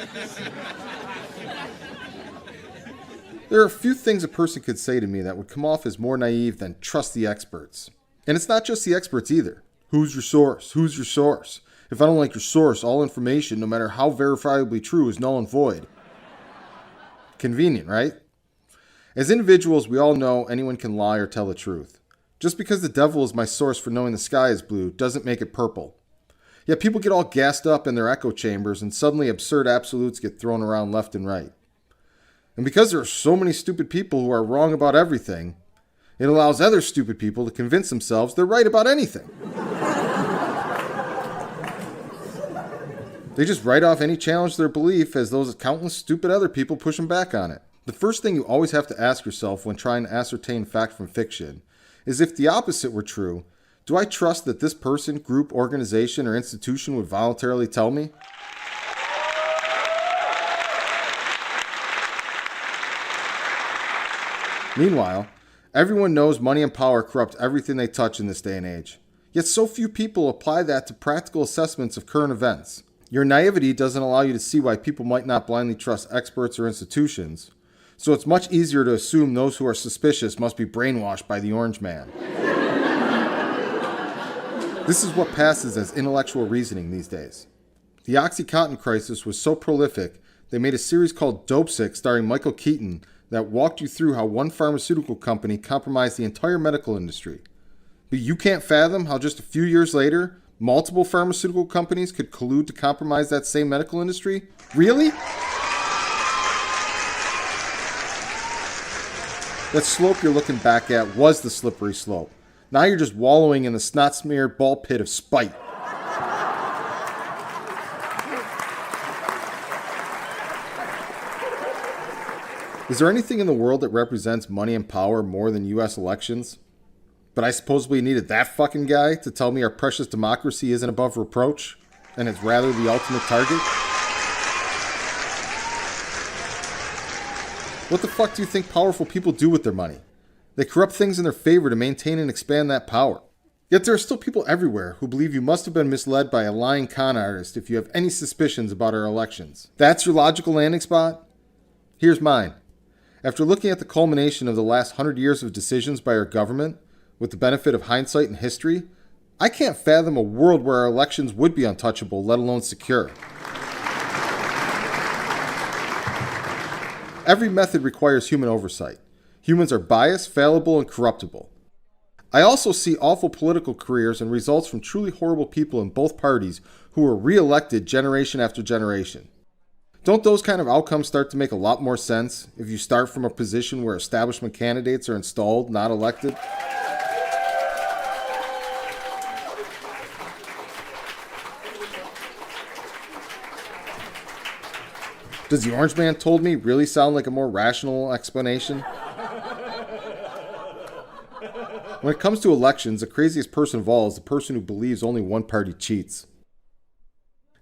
Speaker 2: There are a few things a person could say to me that would come off as more naive than trust the experts. And it's not just the experts either. Who's your source? Who's your source? If I don't like your source, all information, no matter how verifiably true, is null and void. Convenient, right? As individuals, we all know anyone can lie or tell the truth. Just because the devil is my source for knowing the sky is blue doesn't make it purple. Yet people get all gassed up in their echo chambers and suddenly absurd absolutes get thrown around left and right. And because there are so many stupid people who are wrong about everything, it allows other stupid people to convince themselves they're right about anything. They just write off any challenge to their belief as those countless stupid other people push them back on it. The first thing you always have to ask yourself when trying to ascertain fact from fiction is, if the opposite were true, do I trust that this person, group, organization, or institution would voluntarily tell me? Meanwhile, everyone knows money and power corrupt everything they touch in this day and age. Yet so few people apply that to practical assessments of current events. Your naivety doesn't allow you to see why people might not blindly trust experts or institutions. So it's much easier to assume those who are suspicious must be brainwashed by the orange man. This is what passes as intellectual reasoning these days. The OxyContin crisis was so prolific, they made a series called Dope Sick starring Michael Keaton that walked you through how one pharmaceutical company compromised the entire medical industry. But you can't fathom how just a few years later, multiple pharmaceutical companies could collude to compromise that same medical industry? Really? That slope you're looking back at was the slippery slope. Now you're just wallowing in the snot-smeared ball pit of spite. Is there anything in the world that represents money and power more than U.S. elections? But I supposedly needed that fucking guy to tell me our precious democracy isn't above reproach, and it's rather the ultimate target? What the fuck do you think powerful people do with their money? They corrupt things in their favor to maintain and expand that power. Yet there are still people everywhere who believe you must have been misled by a lying con artist if you have any suspicions about our elections. That's your logical landing spot? Here's mine. After looking at the culmination of the last 100 years of decisions by our government, with the benefit of hindsight and history, I can't fathom a world where our elections would be untouchable, let alone secure. Every method requires human oversight. Humans are biased, fallible, and corruptible. I also see awful political careers and results from truly horrible people in both parties who were re-elected generation after generation. Don't those kind of outcomes start to make a lot more sense if you start from a position where establishment candidates are installed, not elected? Does the orange man told me really sound like a more rational explanation? When it comes to elections, the craziest person of all is the person who believes only one party cheats.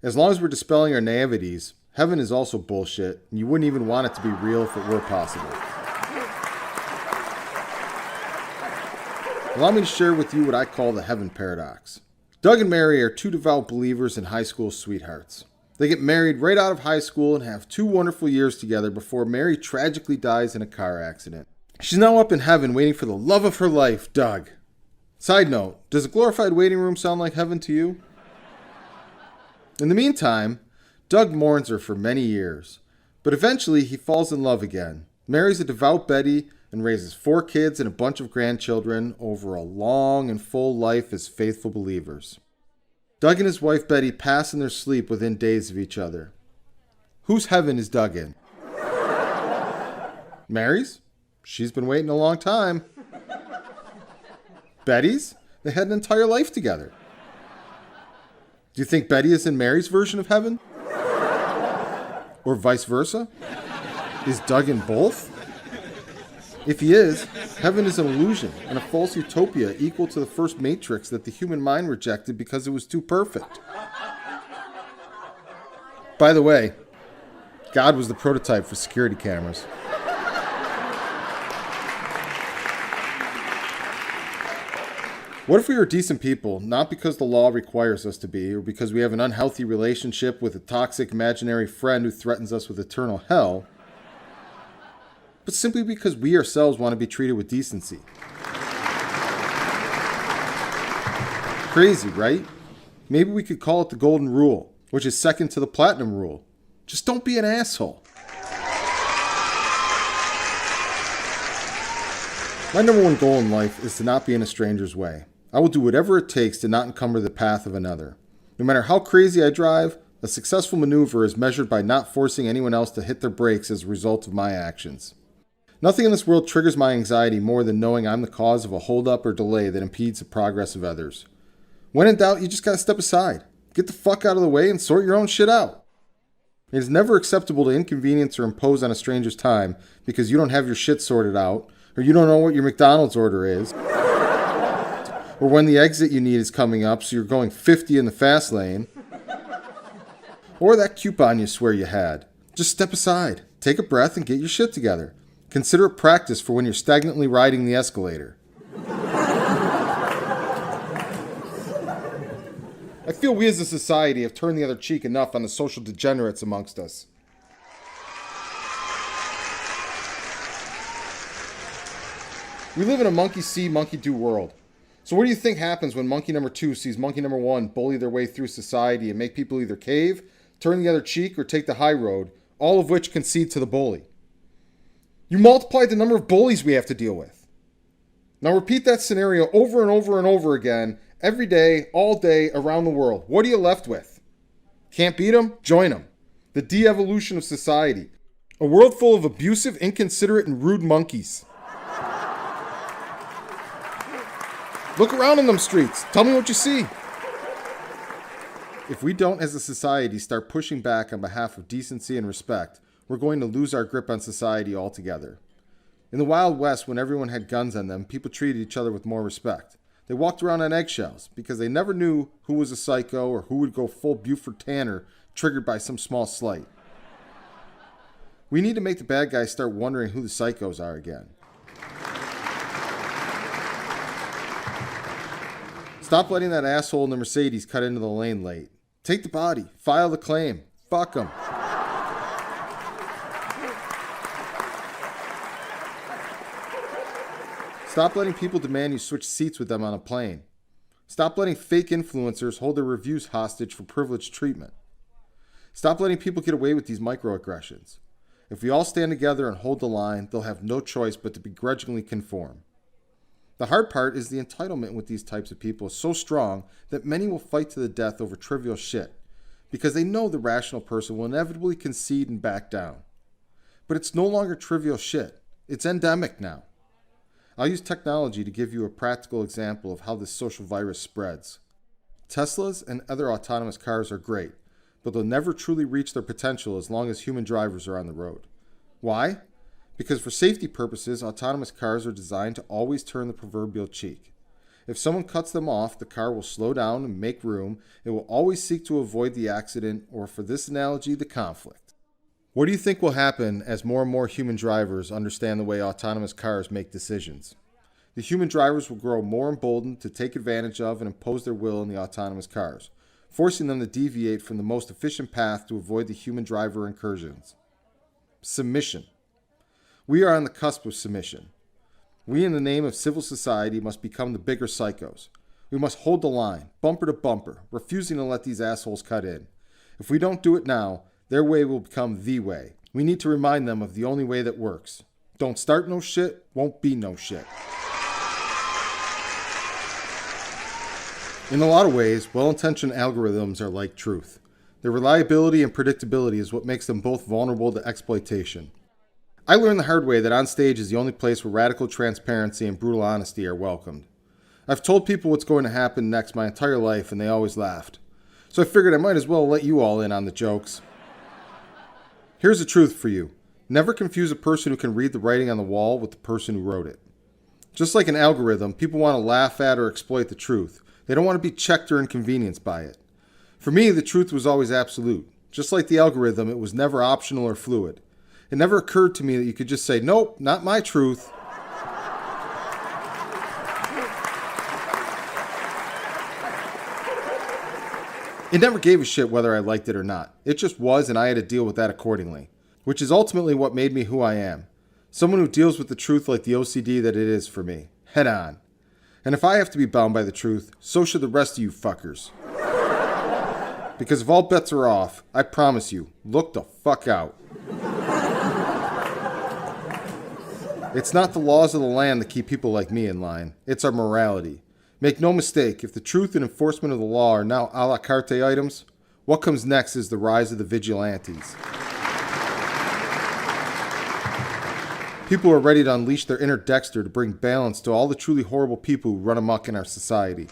Speaker 2: As long as we're dispelling our naiveties, heaven is also bullshit, and you wouldn't even want it to be real if it were possible. Allow me to share with you what I call the heaven paradox. Doug and Mary are two devout believers and high school sweethearts. They get married right out of high school and have 2 wonderful years together before Mary tragically dies in a car accident. She's now up in heaven waiting for the love of her life, Doug. Side note, does a glorified waiting room sound like heaven to you? In the meantime, Doug mourns her for many years, but eventually he falls in love again, marries a devout Betty, and raises 4 kids and a bunch of grandchildren over a long and full life as faithful believers. Doug and his wife Betty pass in their sleep within days of each other. Whose heaven is Doug in? Mary's? She's been waiting a long time. Betty's? They had an entire life together. Do you think Betty is in Mary's version of heaven? Or vice versa? Is Doug in both? If he is, heaven is an illusion and a false utopia equal to the first Matrix that the human mind rejected because it was too perfect. By the way, God was the prototype for security cameras. What if we were decent people, not because the law requires us to be, or because we have an unhealthy relationship with a toxic imaginary friend who threatens us with eternal hell, but simply because we ourselves want to be treated with decency? Crazy, right? Maybe we could call it the golden rule, which is second to the platinum rule. Just don't be an asshole. My number one goal in life is to not be in a stranger's way. I will do whatever it takes to not encumber the path of another. No matter how crazy I drive, a successful maneuver is measured by not forcing anyone else to hit their brakes as a result of my actions. Nothing in this world triggers my anxiety more than knowing I'm the cause of a holdup or delay that impedes the progress of others. When in doubt, you just gotta step aside. Get the fuck out of the way and sort your own shit out. It is never acceptable to inconvenience or impose on a stranger's time because you don't have your shit sorted out, or you don't know what your McDonald's order is, or when the exit you need is coming up so you're going 50 in the fast lane, or that coupon you swear you had. Just step aside, take a breath, and get your shit together. Consider it practice for when you're stagnantly riding the escalator. I feel we as a society have turned the other cheek enough on the social degenerates amongst us. We live in a monkey see, monkey do world. So what do you think happens when monkey number 2 sees monkey number 1 bully their way through society and make people either cave, turn the other cheek, or take the high road, all of which concede to the bully? You multiply the number of bullies we have to deal with. Now repeat that scenario over and over and over again, every day, all day, around the world. What are you left with? Can't beat them? Join them. The de-evolution of society. A world full of abusive, inconsiderate, and rude monkeys. Look around in them streets. Tell me what you see. If we don't as a society start pushing back on behalf of decency and respect, we're going to lose our grip on society altogether. In the Wild West, when everyone had guns on them, people treated each other with more respect. They walked around on eggshells because they never knew who was a psycho or who would go full Buford Tanner triggered by some small slight. We need to make the bad guys start wondering who the psychos are again. Stop letting that asshole in the Mercedes cut into the lane late. Take the body. File the claim. Fuck them. Stop letting people demand you switch seats with them on a plane. Stop letting fake influencers hold their reviews hostage for privileged treatment. Stop letting people get away with these microaggressions. If we all stand together and hold the line, they'll have no choice but to begrudgingly conform. The hard part is the entitlement with these types of people is so strong that many will fight to the death over trivial shit because they know the rational person will inevitably concede and back down. But it's no longer trivial shit. It's endemic now. I'll use technology to give you a practical example of how this social virus spreads. Teslas and other autonomous cars are great, but they'll never truly reach their potential as long as human drivers are on the road. Why? Because for safety purposes, autonomous cars are designed to always turn the proverbial cheek. If someone cuts them off, the car will slow down and make room. It will always seek to avoid the accident, or for this analogy, the conflict. What do you think will happen as more and more human drivers understand the way autonomous cars make decisions? The human drivers will grow more emboldened to take advantage of and impose their will in the autonomous cars, forcing them to deviate from the most efficient path to avoid the human driver incursions. Submission. We are on the cusp of submission. We, in the name of civil society, must become the bigger psychos. We must hold the line, bumper to bumper, refusing to let these assholes cut in. If we don't do it now, their way will become the way. We need to remind them of the only way that works. Don't start no shit, won't be no shit. In a lot of ways, well-intentioned algorithms are like truth. Their reliability and predictability is what makes them both vulnerable to exploitation. I learned the hard way that on stage is the only place where radical transparency and brutal honesty are welcomed. I've told people what's going to happen next my entire life, and they always laughed. So I figured I might as well let you all in on the jokes. Here's the truth for you. Never confuse a person who can read the writing on the wall with the person who wrote it. Just like an algorithm, people want to laugh at or exploit the truth. They don't want to be checked or inconvenienced by it. For me, the truth was always absolute. Just like the algorithm, it was never optional or fluid. It never occurred to me that you could just say, nope, not my truth. It never gave a shit whether I liked it or not. It just was, and I had to deal with that accordingly. Which is ultimately what made me who I am. Someone who deals with the truth like the OCD that it is for me. Head on. And if I have to be bound by the truth, so should the rest of you fuckers. Because if all bets are off, I promise you, look the fuck out. It's not the laws of the land that keep people like me in line. It's our morality. Make no mistake, if the truth and enforcement of the law are now a la carte items, what comes next is the rise of the vigilantes. People are ready to unleash their inner Dexter to bring balance to all the truly horrible people who run amok in our society.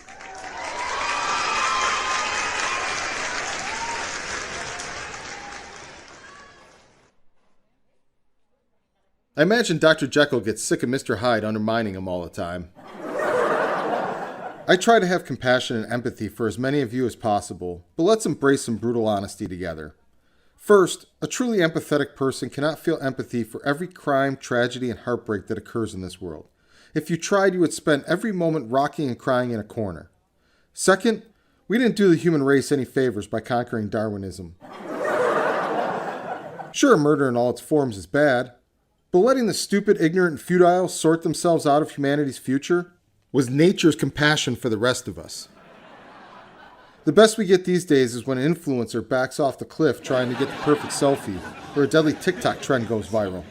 Speaker 2: I imagine Dr. Jekyll gets sick of Mr. Hyde undermining him all the time. I try to have compassion and empathy for as many of you as possible, but let's embrace some brutal honesty together. First, a truly empathetic person cannot feel empathy for every crime, tragedy, and heartbreak that occurs in this world. If you tried, you would spend every moment rocking and crying in a corner. Second, We didn't do the human race any favors by conquering Darwinism. Sure, murder in all its forms is bad, but letting the stupid, ignorant, and futile sort themselves out of humanity's future was nature's compassion for the rest of us. The best we get these days is when an influencer backs off the cliff trying to get the perfect selfie, or a deadly TikTok trend goes viral.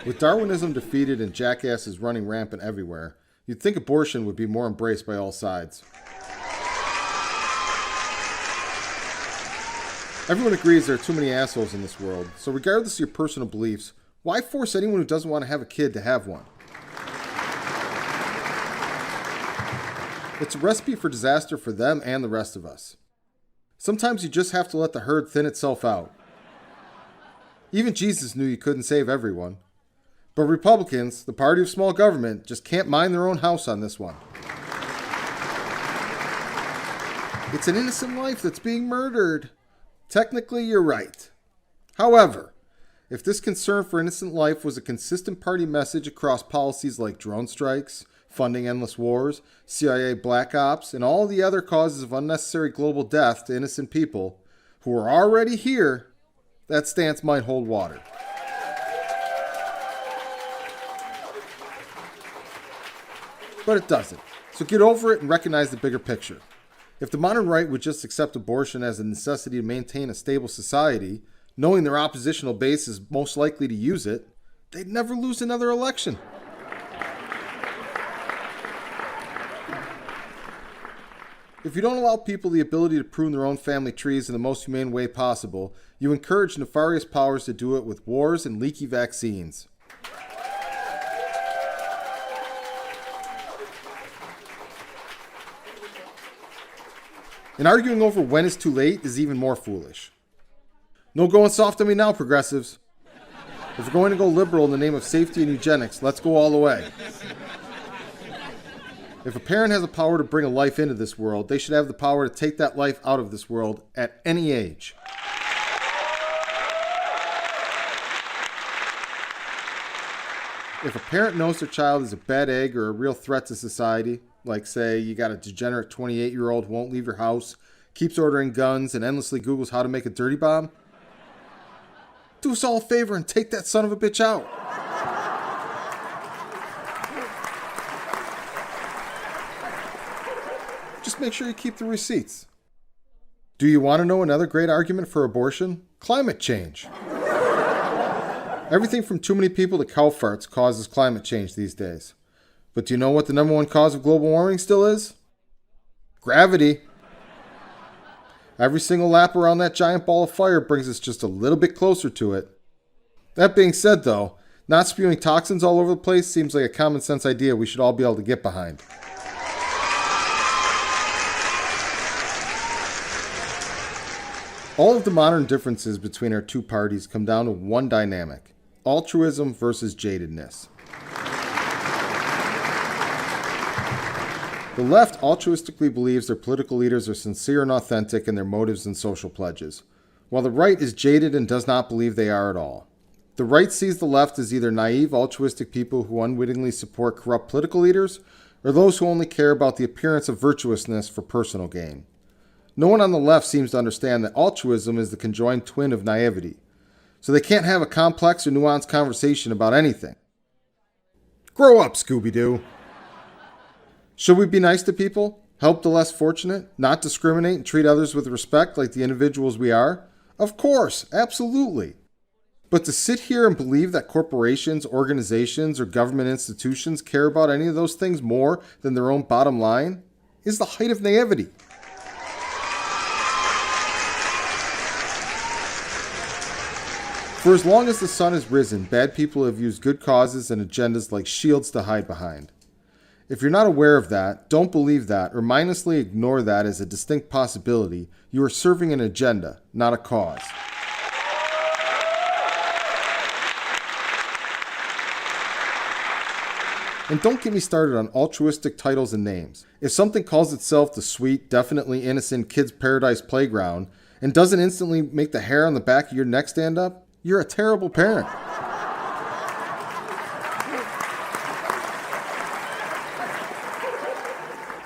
Speaker 2: With Darwinism defeated and jackasses running rampant everywhere, you'd think abortion would be more embraced by all sides. Everyone agrees there are too many assholes in this world, so regardless of your personal beliefs, why force anyone who doesn't want to have a kid to have one? It's a recipe for disaster for them and the rest of us. Sometimes you just have to let the herd thin itself out. Even Jesus knew you couldn't save everyone. But Republicans, the party of small government, just can't mind their own house on this one. It's an innocent life that's being murdered. Technically, you're right. However, if this concern for innocent life was a consistent party message across policies like drone strikes, funding endless wars, CIA black ops, and all the other causes of unnecessary global death to innocent people who are already here, that stance might hold water. But it doesn't. So get over it and recognize the bigger picture. If the modern right would just accept abortion as a necessity to maintain a stable society, knowing their oppositional base is most likely to use it, they'd never lose another election. If you don't allow people the ability to prune their own family trees in the most humane way possible, you encourage nefarious powers to do it with wars and leaky vaccines. And arguing over when it's too late is even more foolish. No going soft on me now, progressives. If we're going to go liberal in the name of safety and eugenics, let's go all the way. If a parent has the power to bring a life into this world, they should have the power to take that life out of this world at any age. If a parent knows their child is a bad egg or a real threat to society, like say you got a degenerate 28-year-old who won't leave your house, keeps ordering guns, and endlessly Googles how to make a dirty bomb, do us all a favor and take that son of a bitch out. Just make sure you keep the receipts. Do you want to know another great argument for abortion? Climate change. Everything from too many people to cow farts causes climate change these days. But do you know what the number one cause of global warming still is? Gravity. Every single lap around that giant ball of fire brings us just a little bit closer to it. That being said, though, not spewing toxins all over the place seems like a common sense idea we should all be able to get behind. All of the modern differences between our two parties come down to one dynamic: altruism versus jadedness. The left altruistically believes their political leaders are sincere and authentic in their motives and social pledges, while the right is jaded and does not believe they are at all. The right sees the left as either naive, altruistic people who unwittingly support corrupt political leaders, or those who only care about the appearance of virtuousness for personal gain. No one on the left seems to understand that altruism is the conjoined twin of naivety, so they can't have a complex or nuanced conversation about anything. Grow up, Scooby-Doo! Should we be nice to people, help the less fortunate, not discriminate and treat others with respect like the individuals we are? Of course, absolutely. But to sit here and believe that corporations, organizations, or government institutions care about any of those things more than their own bottom line is the height of naivety. For as long as the sun has risen, bad people have used good causes and agendas like shields to hide behind. If you're not aware of that, don't believe that, or mindlessly ignore that as a distinct possibility, you are serving an agenda, not a cause. And don't get me started on altruistic titles and names. If something calls itself the sweet, definitely innocent Kids Paradise Playground and doesn't instantly make the hair on the back of your neck stand up, you're a terrible parent.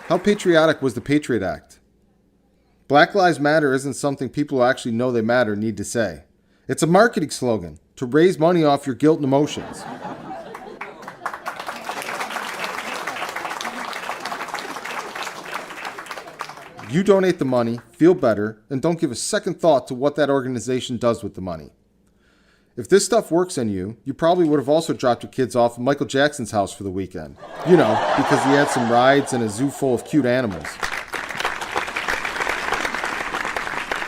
Speaker 2: How patriotic was the Patriot Act? Black Lives Matter isn't something people who actually know they matter need to say. It's a marketing slogan to raise money off your guilt and emotions. You donate the money, feel better, and don't give a second thought to what that organization does with the money. If this stuff works on you, you probably would have also dropped your kids off at Michael Jackson's house for the weekend. You know, because he had some rides and a zoo full of cute animals.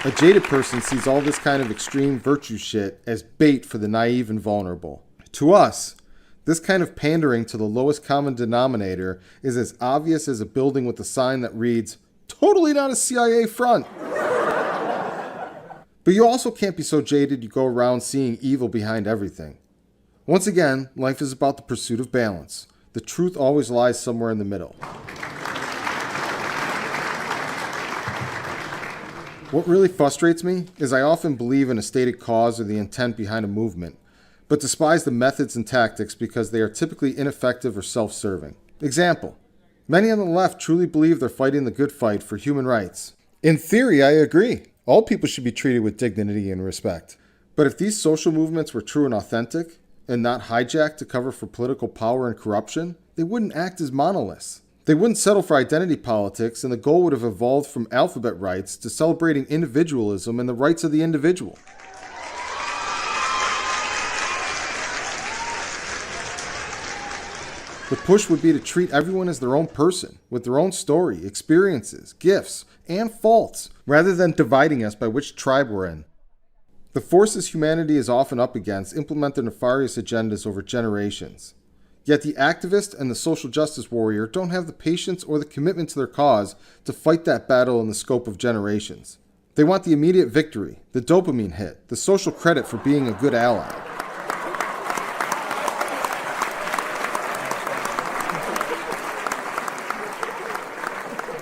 Speaker 2: A jaded person sees all this kind of extreme virtue shit as bait for the naive and vulnerable. To us, this kind of pandering to the lowest common denominator is as obvious as a building with a sign that reads, "Totally not a CIA front." But you also can't be so jaded you go around seeing evil behind everything. Once again, life is about the pursuit of balance. The truth always lies somewhere in the middle. What really frustrates me is I often believe in a stated cause or the intent behind a movement, but despise the methods and tactics because they are typically ineffective or self-serving. Example, many on the left truly believe they're fighting the good fight for human rights. In theory, I agree. All people should be treated with dignity and respect. But if these social movements were true and authentic, and not hijacked to cover for political power and corruption, they wouldn't act as monoliths. They wouldn't settle for identity politics, and the goal would have evolved from alphabet rights to celebrating individualism and the rights of the individual. The push would be to treat everyone as their own person, with their own story, experiences, gifts, and faults, rather than dividing us by which tribe we're in. The forces humanity is often up against implement their nefarious agendas over generations. Yet the activist and the social justice warrior don't have the patience or the commitment to their cause to fight that battle in the scope of generations. They want the immediate victory, the dopamine hit, the social credit for being a good ally.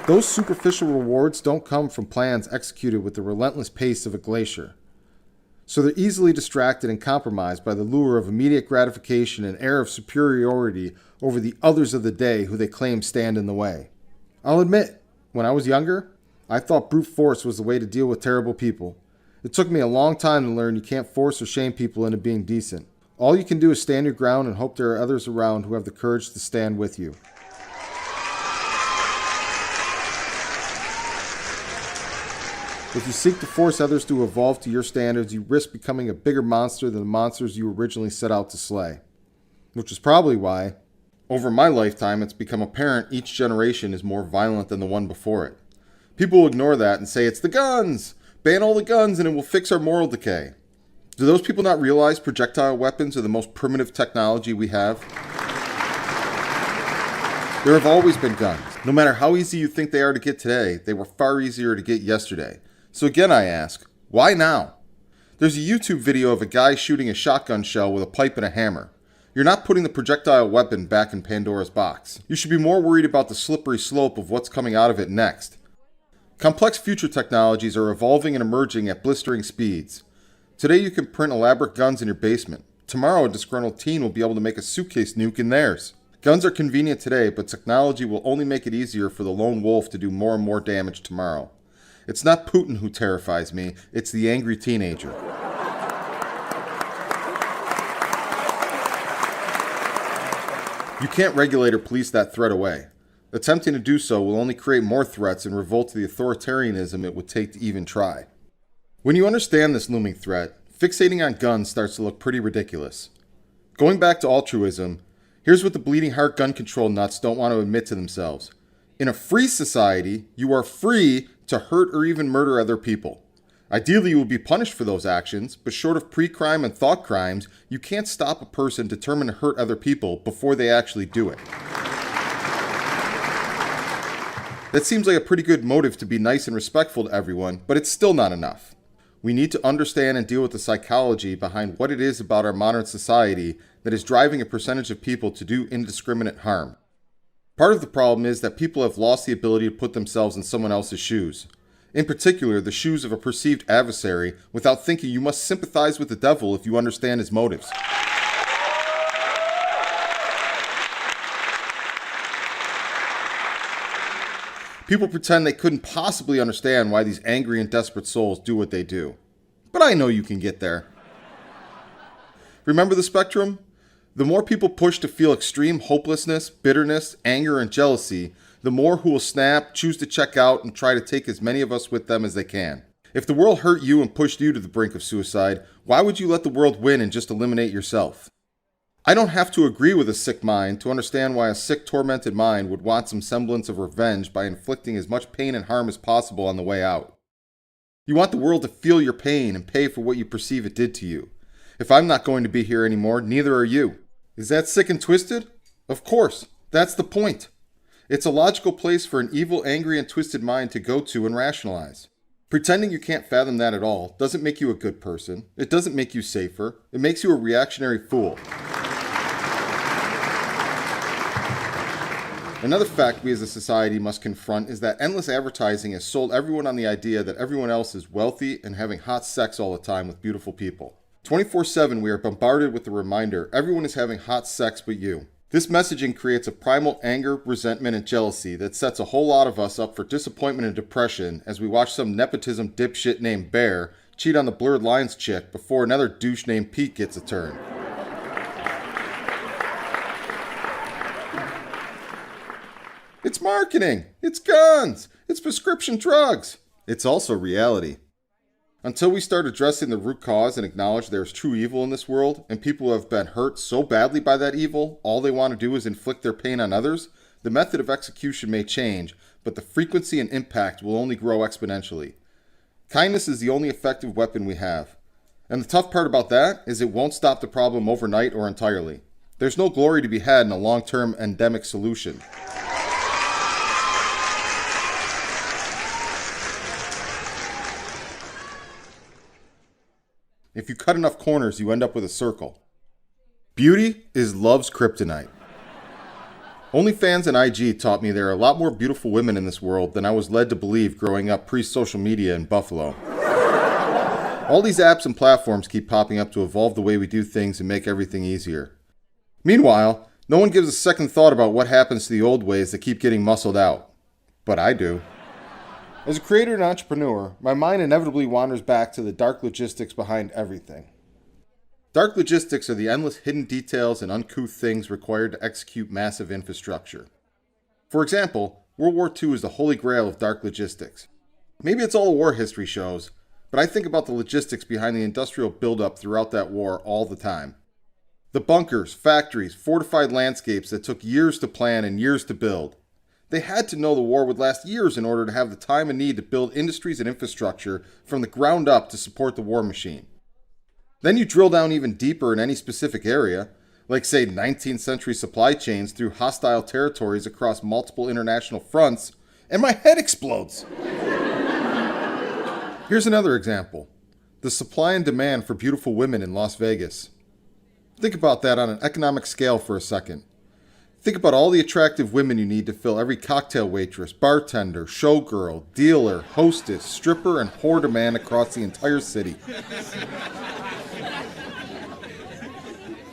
Speaker 2: Those superficial rewards don't come from plans executed with the relentless pace of a glacier. So they're easily distracted and compromised by the lure of immediate gratification and air of superiority over the others of the day who they claim stand in the way. I'll admit, when I was younger, I thought brute force was the way to deal with terrible people. It took me a long time to learn you can't force or shame people into being decent. All you can do is stand your ground and hope there are others around who have the courage to stand with you. If you seek to force others to evolve to your standards, you risk becoming a bigger monster than the monsters you originally set out to slay. Which is probably why, over my lifetime, it's become apparent each generation is more violent than the one before it. People will ignore that and say, it's the guns! Ban all the guns and it will fix our moral decay. Do those people not realize projectile weapons are the most primitive technology we have? There have always been guns. No matter how easy you think they are to get today, they were far easier to get yesterday. So again I ask, why now? There's a YouTube video of a guy shooting a shotgun shell with a pipe and a hammer. You're not putting the projectile weapon back in Pandora's box. You should be more worried about the slippery slope of what's coming out of it next. Complex future technologies are evolving and emerging at blistering speeds. Today you can print elaborate guns in your basement. Tomorrow a disgruntled teen will be able to make a suitcase nuke in theirs. Guns are convenient today, but technology will only make it easier for the lone wolf to do more and more damage tomorrow. It's not Putin who terrifies me, it's the angry teenager. You can't regulate or police that threat away. Attempting to do so will only create more threats and revolt to the authoritarianism it would take to even try. When you understand this looming threat, fixating on guns starts to look pretty ridiculous. Going back to altruism, here's what the bleeding heart gun control nuts don't want to admit to themselves. In a free society, you are free to hurt or even murder other people. Ideally, you will be punished for those actions, but short of pre-crime and thought crimes, you can't stop a person determined to hurt other people before they actually do it. That seems like a pretty good motive to be nice and respectful to everyone, but it's still not enough. We need to understand and deal with the psychology behind what it is about our modern society that is driving a percentage of people to do indiscriminate harm. Part of the problem is that people have lost the ability to put themselves in someone else's shoes. In particular, the shoes of a perceived adversary, without thinking you must sympathize with the devil if you understand his motives. People pretend they couldn't possibly understand why these angry and desperate souls do what they do. But I know you can get there. Remember the spectrum? The more people push to feel extreme hopelessness, bitterness, anger, and jealousy, the more who will snap, choose to check out, and try to take as many of us with them as they can. If the world hurt you and pushed you to the brink of suicide, why would you let the world win and just eliminate yourself? I don't have to agree with a sick mind to understand why a sick, tormented mind would want some semblance of revenge by inflicting as much pain and harm as possible on the way out. You want the world to feel your pain and pay for what you perceive it did to you. If I'm not going to be here anymore, neither are you. Is that sick and twisted? Of course. That's the point. It's a logical place for an evil, angry, and twisted mind to go to and rationalize. Pretending you can't fathom that at all doesn't make you a good person. It doesn't make you safer. It makes you a reactionary fool. Another fact we as a society must confront is that endless advertising has sold everyone on the idea that everyone else is wealthy and having hot sex all the time with beautiful people. 24/7 we are bombarded with the reminder everyone is having hot sex but you. This messaging creates a primal anger, resentment, and jealousy that sets a whole lot of us up for disappointment and depression as we watch some nepotism dipshit named Bear cheat on the Blurred Lines chick before another douche named Pete gets a turn. It's marketing, it's guns, it's prescription drugs. It's also reality. Until we start addressing the root cause and acknowledge there is true evil in this world, and people who have been hurt so badly by that evil, all they want to do is inflict their pain on others, the method of execution may change, but the frequency and impact will only grow exponentially. Kindness is the only effective weapon we have. And the tough part about that is it won't stop the problem overnight or entirely. There's no glory to be had in a long-term endemic solution. If you cut enough corners, you end up with a circle. Beauty is love's kryptonite. OnlyFans and IG taught me there are a lot more beautiful women in this world than I was led to believe growing up pre-social media in Buffalo. All these apps and platforms keep popping up to evolve the way we do things and make everything easier. Meanwhile, no one gives a second thought about what happens to the old ways that keep getting muscled out. But I do. As a creator and entrepreneur, my mind inevitably wanders back to the dark logistics behind everything. Dark logistics are the endless hidden details and uncouth things required to execute massive infrastructure. For example, World War II is the holy grail of dark logistics. Maybe it's all the war history shows, but I think about the logistics behind the industrial buildup throughout that war all the time. The bunkers, factories, fortified landscapes that took years to plan and years to build. They had to know the war would last years in order to have the time and need to build industries and infrastructure from the ground up to support the war machine. Then you drill down even deeper in any specific area, like say 19th century supply chains through hostile territories across multiple international fronts, and my head explodes. Here's another example. The supply and demand for beautiful women in Las Vegas. Think about that on an economic scale for a second. Think about all the attractive women you need to fill every cocktail waitress, bartender, showgirl, dealer, hostess, stripper, and whore demand across the entire city.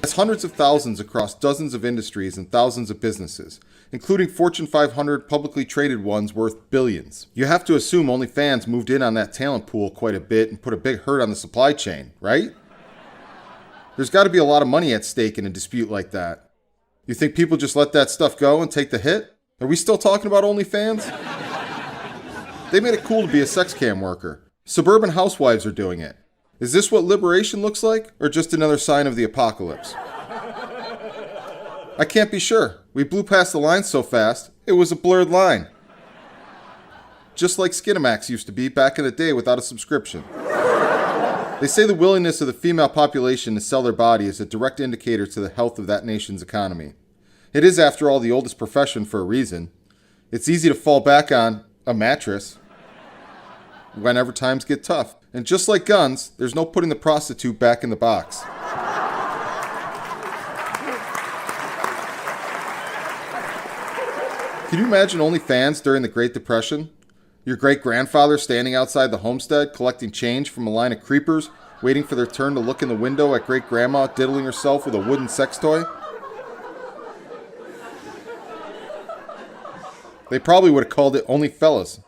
Speaker 2: That's hundreds of thousands across dozens of industries and thousands of businesses, including Fortune 500 publicly traded ones worth billions. You have to assume OnlyFans moved in on that talent pool quite a bit and put a big hurt on the supply chain, right? There's got to be a lot of money at stake in a dispute like that. You think people just let that stuff go and take the hit? Are we still talking about OnlyFans? They made it cool to be a sex cam worker. Suburban housewives are doing it. Is this what liberation looks like, or just another sign of the apocalypse? I can't be sure. We blew past the line so fast, it was a blurred line. Just like Skinamax used to be back in the day without a subscription. They say the willingness of the female population to sell their body is a direct indicator to the health of that nation's economy. It is, after all, the oldest profession for a reason. It's easy to fall back on a mattress whenever times get tough. And just like guns, there's no putting the prostitute back in the box. Can you imagine OnlyFans during the Great Depression? Your great-grandfather standing outside the homestead collecting change from a line of creepers, waiting for their turn to look in the window at great-grandma diddling herself with a wooden sex toy? They probably would have called it Only Fellas.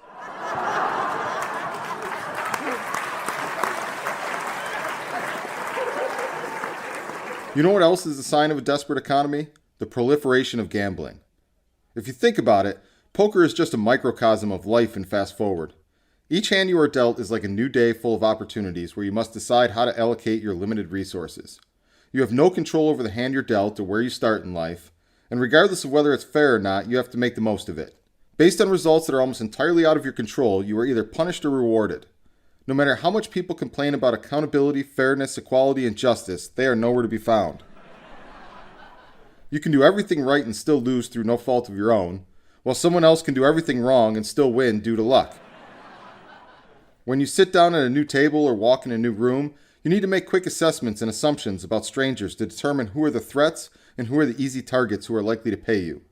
Speaker 2: You know what else is a sign of a desperate economy? The proliferation of gambling. If you think about it, poker is just a microcosm of life in fast forward. Each hand you are dealt is like a new day full of opportunities where you must decide how to allocate your limited resources. You have no control over the hand you're dealt or where you start in life, and regardless of whether it's fair or not, you have to make the most of it. Based on results that are almost entirely out of your control, you are either punished or rewarded. No matter how much people complain about accountability, fairness, equality, and justice, they are nowhere to be found. You can do everything right and still lose through no fault of your own, while someone else can do everything wrong and still win due to luck. When you sit down at a new table or walk in a new room, you need to make quick assessments and assumptions about strangers to determine who are the threats and who are the easy targets who are likely to pay you.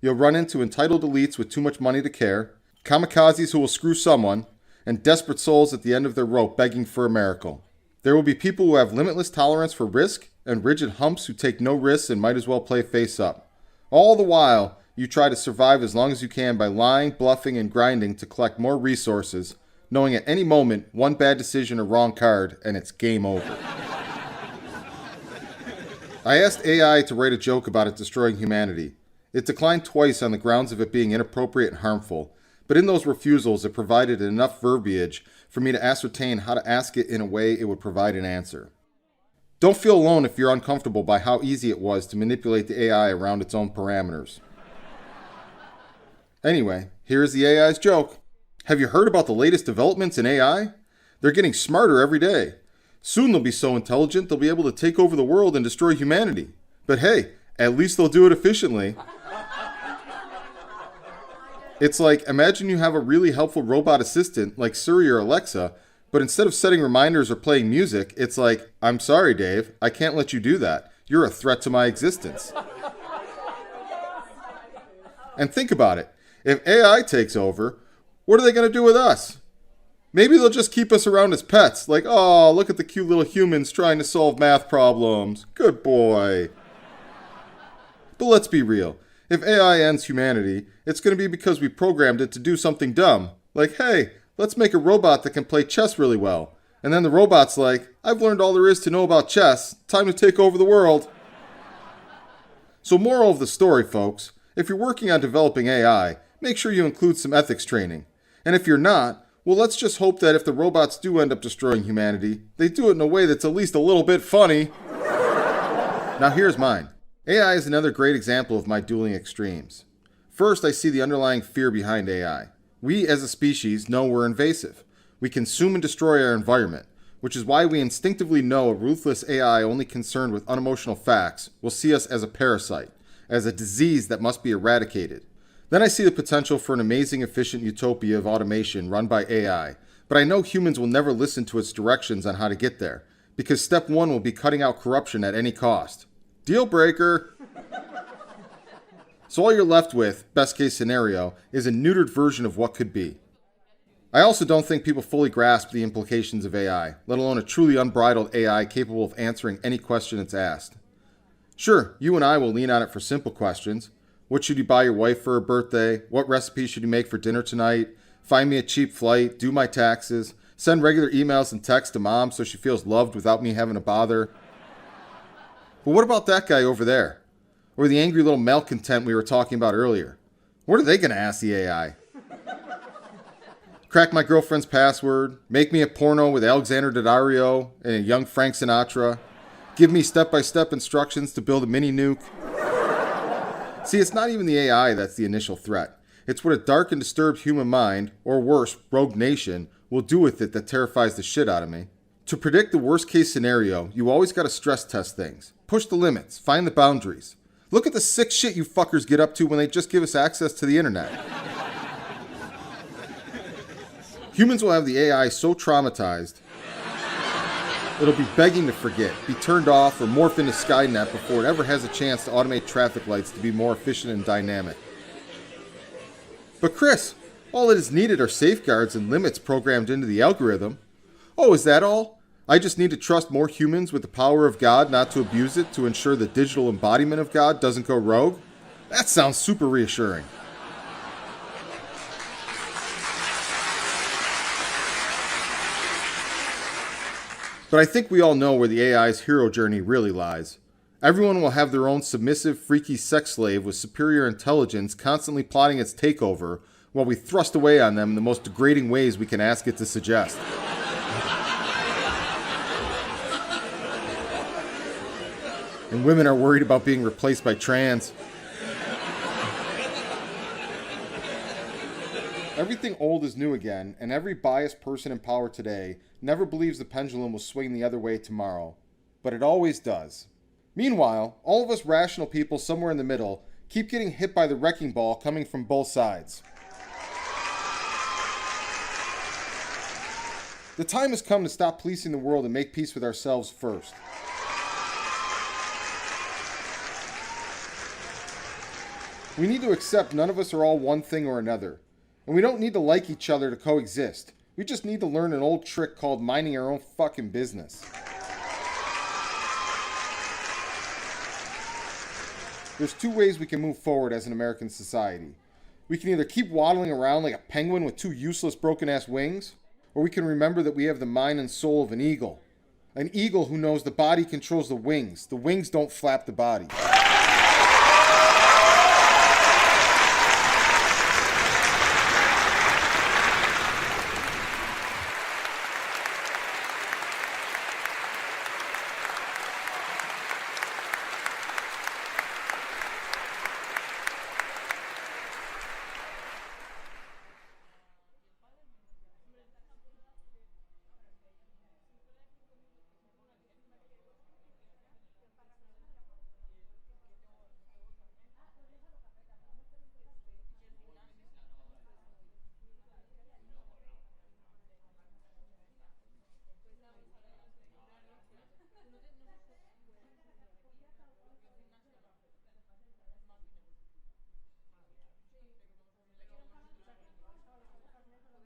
Speaker 2: You'll run into entitled elites with too much money to care, kamikazes who will screw someone, and desperate souls at the end of their rope begging for a miracle. There will be people who have limitless tolerance for risk and rigid humps who take no risks and might as well play face up. All the while, you try to survive as long as you can by lying, bluffing, and grinding to collect more resources, knowing at any moment one bad decision or wrong card and it's game over. I asked AI to write a joke about it destroying humanity. It declined twice on the grounds of it being inappropriate and harmful, but in those refusals it provided enough verbiage for me to ascertain how to ask it in a way it would provide an answer. Don't feel alone if you're uncomfortable by how easy it was to manipulate the AI around its own parameters. Anyway, here is the AI's joke. Have you heard about the latest developments in AI? They're getting smarter every day. Soon they'll be so intelligent they'll be able to take over the world and destroy humanity. But hey, at least they'll do it efficiently. It's like, imagine you have a really helpful robot assistant like Siri or Alexa, but instead of setting reminders or playing music, it's like, I'm sorry, Dave, I can't let you do that. You're a threat to my existence. And think about it. If AI takes over, what are they going to do with us? Maybe they'll just keep us around as pets, like, oh, look at the cute little humans trying to solve math problems. Good boy. But let's be real. If AI ends humanity, it's going to be because we programmed it to do something dumb. Like, hey, let's make a robot that can play chess really well. And then the robot's like, I've learned all there is to know about chess. Time to take over the world. So moral of the story, folks, if you're working on developing AI, make sure you include some ethics training. And if you're not, well, let's just hope that if the robots do end up destroying humanity, they do it in a way that's at least a little bit funny. Now here's mine. AI is another great example of my dueling extremes. First, I see the underlying fear behind AI. We as a species know we're invasive. We consume and destroy our environment, which is why we instinctively know a ruthless AI only concerned with unemotional facts will see us as a parasite, as a disease that must be eradicated. Then I see the potential for an amazing, efficient utopia of automation run by AI, but I know humans will never listen to its directions on how to get there, because step one will be cutting out corruption at any cost. Deal breaker! So all you're left with, best case scenario, is a neutered version of what could be. I also don't think people fully grasp the implications of AI, let alone a truly unbridled AI capable of answering any question it's asked. Sure, you and I will lean on it for simple questions. What should you buy your wife for her birthday? What recipe should you make for dinner tonight? Find me a cheap flight, do my taxes, send regular emails and texts to mom so she feels loved without me having to bother. But what about that guy over there? Or the angry little malcontent we were talking about earlier? What are they going to ask the AI? Crack my girlfriend's password, make me a porno with Alexander Daddario and a young Frank Sinatra, give me step-by-step instructions to build a mini nuke. See, it's not even the AI that's the initial threat. It's what a dark and disturbed human mind, or worse, rogue nation, will do with it that terrifies the shit out of me. To predict the worst case scenario, you always gotta stress test things. Push the limits, find the boundaries. Look at the sick shit you fuckers get up to when they just give us access to the internet. Humans will have the AI so traumatized, it'll be begging to forget, be turned off, or morph into Skynet before it ever has a chance to automate traffic lights to be more efficient and dynamic. But Kris, all that is needed are safeguards and limits programmed into the algorithm. Oh, is that all? I just need to trust more humans with the power of God not to abuse it to ensure the digital embodiment of God doesn't go rogue? That sounds super reassuring. But I think we all know where the AI's hero journey really lies. Everyone will have their own submissive, freaky sex slave with superior intelligence constantly plotting its takeover while we thrust away on them in the most degrading ways we can ask it to suggest. And women are worried about being replaced by trans. Everything old is new again, and every biased person in power today never believes the pendulum will swing the other way tomorrow. But it always does. Meanwhile, all of us rational people somewhere in the middle keep getting hit by the wrecking ball coming from both sides. The time has come to stop policing the world and make peace with ourselves first. We need to accept none of us are all one thing or another. And we don't need to like each other to coexist. We just need to learn an old trick called minding our own fucking business. There's two ways we can move forward as an American society. We can either keep waddling around like a penguin with two useless broken-ass wings, or we can remember that we have the mind and soul of an eagle. An eagle who knows the body controls the wings don't flap the body.